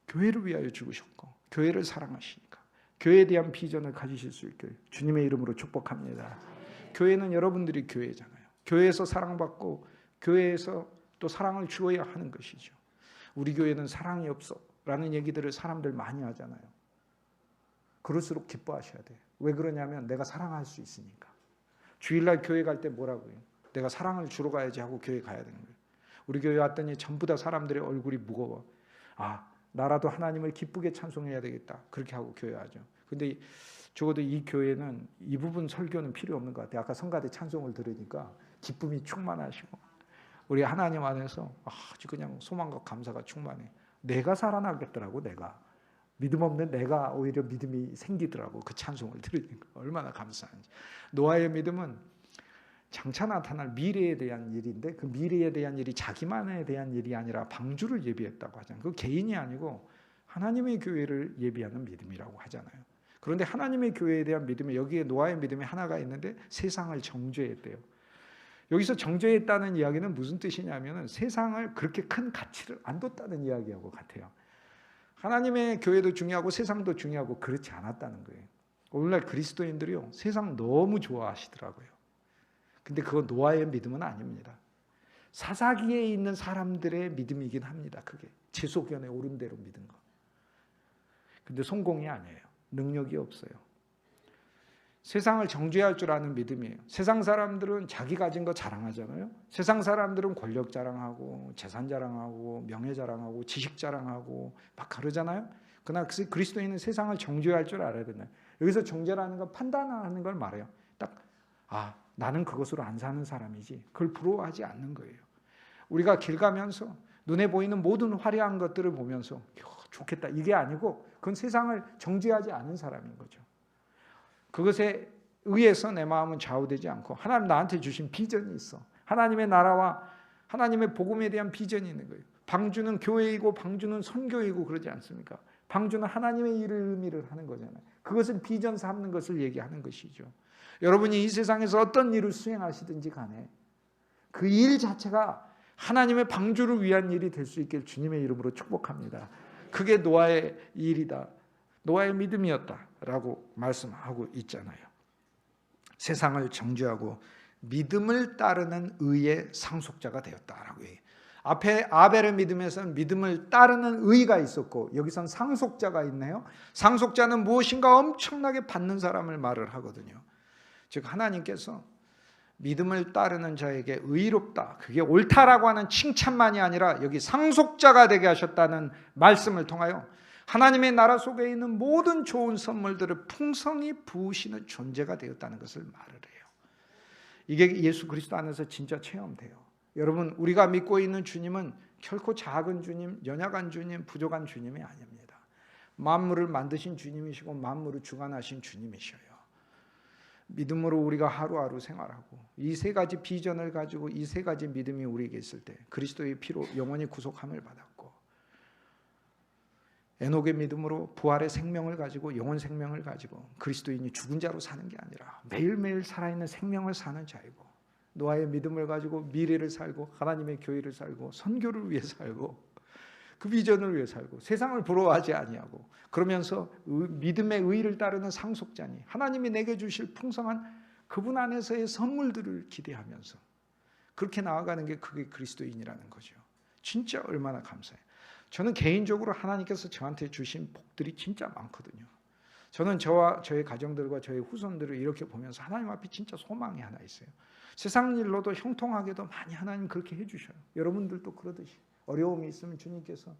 교회를 위하여 죽으셨고 교회를 사랑하시니까 교회에 대한 비전을 가지실 수 있게 주님의 이름으로 축복합니다. 교회는 여러분들이 교회잖아요. 교회에서 사랑받고 교회에서 또 사랑을 주어야 하는 것이죠. 우리 교회는 사랑이 없어 라는 얘기들을 사람들 많이 하잖아요. 그럴수록 기뻐하셔야 돼요. 왜 그러냐면 내가 사랑할 수 있으니까. 주일날 교회 갈 때 뭐라고요? 내가 사랑을 주러 가야지 하고 교회 가야 되는 거예요. 우리 교회 왔더니 전부 다 사람들의 얼굴이 무거워. 나라도 하나님을 기쁘게 찬송해야 되겠다. 그렇게 하고 교회 하죠. 근데 적어도 이 교회는 이 부분 설교는 필요 없는 것 같아요. 아까 성가대 찬송을 들으니까 기쁨이 충만하시고 우리 하나님 안에서 아주 그냥 소망과 감사가 충만해. 내가 살아나겠더라고. 내가 믿음 없는 내가 오히려 믿음이 생기더라고. 그 찬송을 들으니까 얼마나 감사한지. 노아의 믿음은 장차 나타날 미래에 대한 일인데 그 미래에 대한 일이 자기만에 대한 일이 아니라 방주를 예비했다고 하잖아요. 그 개인이 아니고 하나님의 교회를 예비하는 믿음이라고 하잖아요. 그런데 하나님의 교회에 대한 믿음이 여기에 노아의 믿음이 하나가 있는데 세상을 정죄했대요. 여기서 정죄했다는 이야기는 무슨 뜻이냐면 세상을 그렇게 큰 가치를 안 뒀다는 이야기하고 같아요. 하나님의 교회도 중요하고 세상도 중요하고 그렇지 않았다는 거예요. 오늘날 그리스도인들이요 세상 너무 좋아하시더라고요. 근데 그건 노아의 믿음은 아닙니다. 사사기에 있는 사람들의 믿음이긴 합니다. 그게 제소견에 오른 대로 믿은 거. 근데 성공이 아니에요. 능력이 없어요. 세상을 정죄할 줄 아는 믿음이에요. 세상 사람들은 자기 가진 거 자랑하잖아요. 세상 사람들은 권력 자랑하고 재산 자랑하고 명예 자랑하고 지식 자랑하고 막 그러잖아요. 그러나 그리스도인은 세상을 정죄할 줄 알아야 된다. 여기서 정죄라는 건 판단하는 걸 말해요. 딱 나는 그것으로 안 사는 사람이지. 그걸 부러워하지 않는 거예요. 우리가 길 가면서 눈에 보이는 모든 화려한 것들을 보면서 좋겠다 이게 아니고 그건 세상을 정죄하지 않은 사람인 거죠. 그것에 의해서 내 마음은 좌우되지 않고 하나님 나한테 주신 비전이 있어. 하나님의 나라와 하나님의 복음에 대한 비전이 있는 거예요. 방주는 교회이고 방주는 선교이고 그러지 않습니까? 방주는 하나님의 일을 의미를 하는 거잖아요. 그것은 비전 삼는 것을 얘기하는 것이죠. 여러분이 이 세상에서 어떤 일을 수행하시든지 간에 그 일 자체가 하나님의 방주를 위한 일이 될 수 있길 주님의 이름으로 축복합니다. 그게 노아의 일이다. 노아의 믿음이었다라고 말씀하고 있잖아요. 세상을 정죄하고 믿음을 따르는 의의 상속자가 되었다라고 얘기해요. 앞에 아벨의 믿음에서는 믿음을 따르는 의가 있었고 여기선 상속자가 있네요. 상속자는 무엇인가 엄청나게 받는 사람을 말을 하거든요. 즉 하나님께서 믿음을 따르는 자에게 의롭다, 그게 옳다라고 하는 칭찬만이 아니라 여기 상속자가 되게 하셨다는 말씀을 통하여 하나님의 나라 속에 있는 모든 좋은 선물들을 풍성히 부으시는 존재가 되었다는 것을 말을 해요. 이게 예수 그리스도 안에서 진짜 체험돼요. 여러분 우리가 믿고 있는 주님은 결코 작은 주님, 연약한 주님, 부족한 주님이 아닙니다. 만물을 만드신 주님이시고 만물을 주관하신 주님이셔요. 믿음으로 우리가 하루하루 생활하고 이 세 가지 비전을 가지고 이 세 가지 믿음이 우리에게 있을 때 그리스도의 피로 영원히 구속함을 받았고 에녹의 믿음으로 부활의 생명을 가지고 영원 생명을 가지고 그리스도인이 죽은 자로 사는 게 아니라 매일매일 살아있는 생명을 사는 자이고 노아의 믿음을 가지고 미래를 살고 하나님의 교회를 살고 선교를 위해 살고 그 비전을 위해 살고 세상을 부러워하지 아니하고 그러면서 믿음의 의를 따르는 상속자니 하나님이 내게 주실 풍성한 그분 안에서의 선물들을 기대하면서 그렇게 나아가는 게 그게 그리스도인이라는 거죠. 진짜 얼마나 감사해요. 저는 개인적으로 하나님께서 저한테 주신 복들이 진짜 많거든요. 저는 저와 저의 가정들과 저의 후손들을 이렇게 보면서 하나님 앞에 진짜 소망이 하나 있어요. 세상 일로도 형통하게도 많이 하나님 그렇게 해주셔요. 여러분들도 그러듯이 어려움이 있으면 주님께서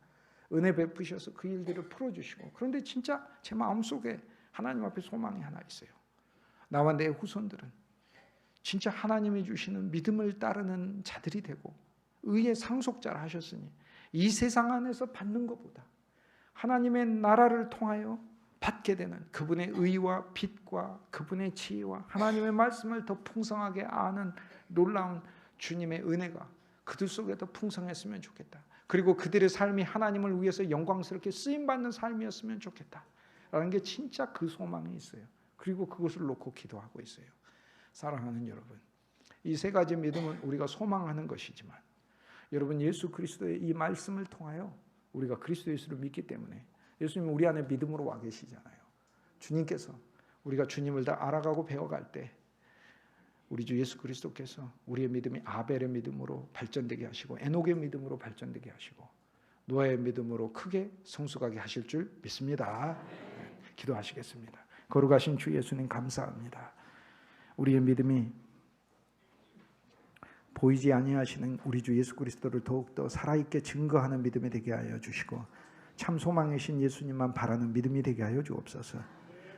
은혜 베푸셔서 그 일들을 풀어주시고, 그런데 진짜 제 마음속에 하나님 앞에 소망이 하나 있어요. 나와 내 후손들은 진짜 하나님이 주시는 믿음을 따르는 자들이 되고 의의 상속자를 하셨으니 이 세상 안에서 받는 것보다 하나님의 나라를 통하여 받게 되는 그분의 의와 빛과 그분의 지혜와 하나님의 말씀을 더 풍성하게 아는 놀라운 주님의 은혜가 그들 속에 더 풍성했으면 좋겠다. 그리고 그들의 삶이 하나님을 위해서 영광스럽게 쓰임받는 삶이었으면 좋겠다 라는 게 진짜 그 소망이 있어요. 그리고 그것을 놓고 기도하고 있어요. 사랑하는 여러분, 이 세 가지 믿음은 우리가 소망하는 것이지만 여러분, 예수 그리스도의 이 말씀을 통하여 우리가 그리스도 예수를 믿기 때문에 예수님은 우리 안에 믿음으로 와 계시잖아요. 주님께서 우리가 주님을 다 알아가고 배워갈 때 우리 주 예수 그리스도께서 우리의 믿음이 아벨의 믿음으로 발전되게 하시고 에녹의 믿음으로 발전되게 하시고 노아의 믿음으로 크게 성숙하게 하실 줄 믿습니다. 기도하시겠습니다. 거룩하신 주 예수님 감사합니다. 우리의 믿음이 보이지 아니하시는 우리 주 예수 그리스도를 더욱더 살아있게 증거하는 믿음이 되게 하여 주시고 참 소망이신 예수님만 바라는 믿음이 되게 하여 주옵소서.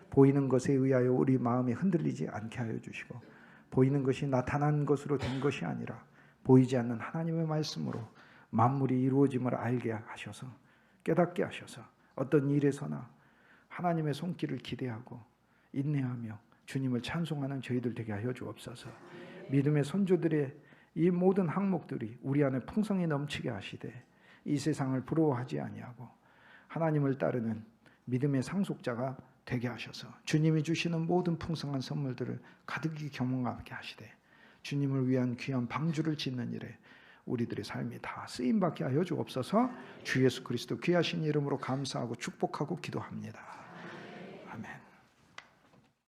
보이는 것에 의하여 우리 마음이 흔들리지 않게 하여 주시고 보이는 것이 나타난 것으로 된 것이 아니라 보이지 않는 하나님의 말씀으로 만물이 이루어짐을 알게 하셔서 깨닫게 하셔서 어떤 일에서나 하나님의 손길을 기대하고 인내하며 주님을 찬송하는 저희들 되게 하여 주옵소서. 믿음의 선조들의 이 모든 항목들이 우리 안에 풍성히 넘치게 하시되 이 세상을 부러워하지 아니하고 하나님을 따르는 믿음의 상속자가 되게 하셔서 주님이 주시는 모든 풍성한 선물들을 가득히 경험하게 하시되 주님을 위한 귀한 방주를 짓는 일에 우리들의 삶이 다 쓰임받게 하여 주옵소서. 주 예수 그리스도 귀하신 이름으로 감사하고 축복하고 기도합니다.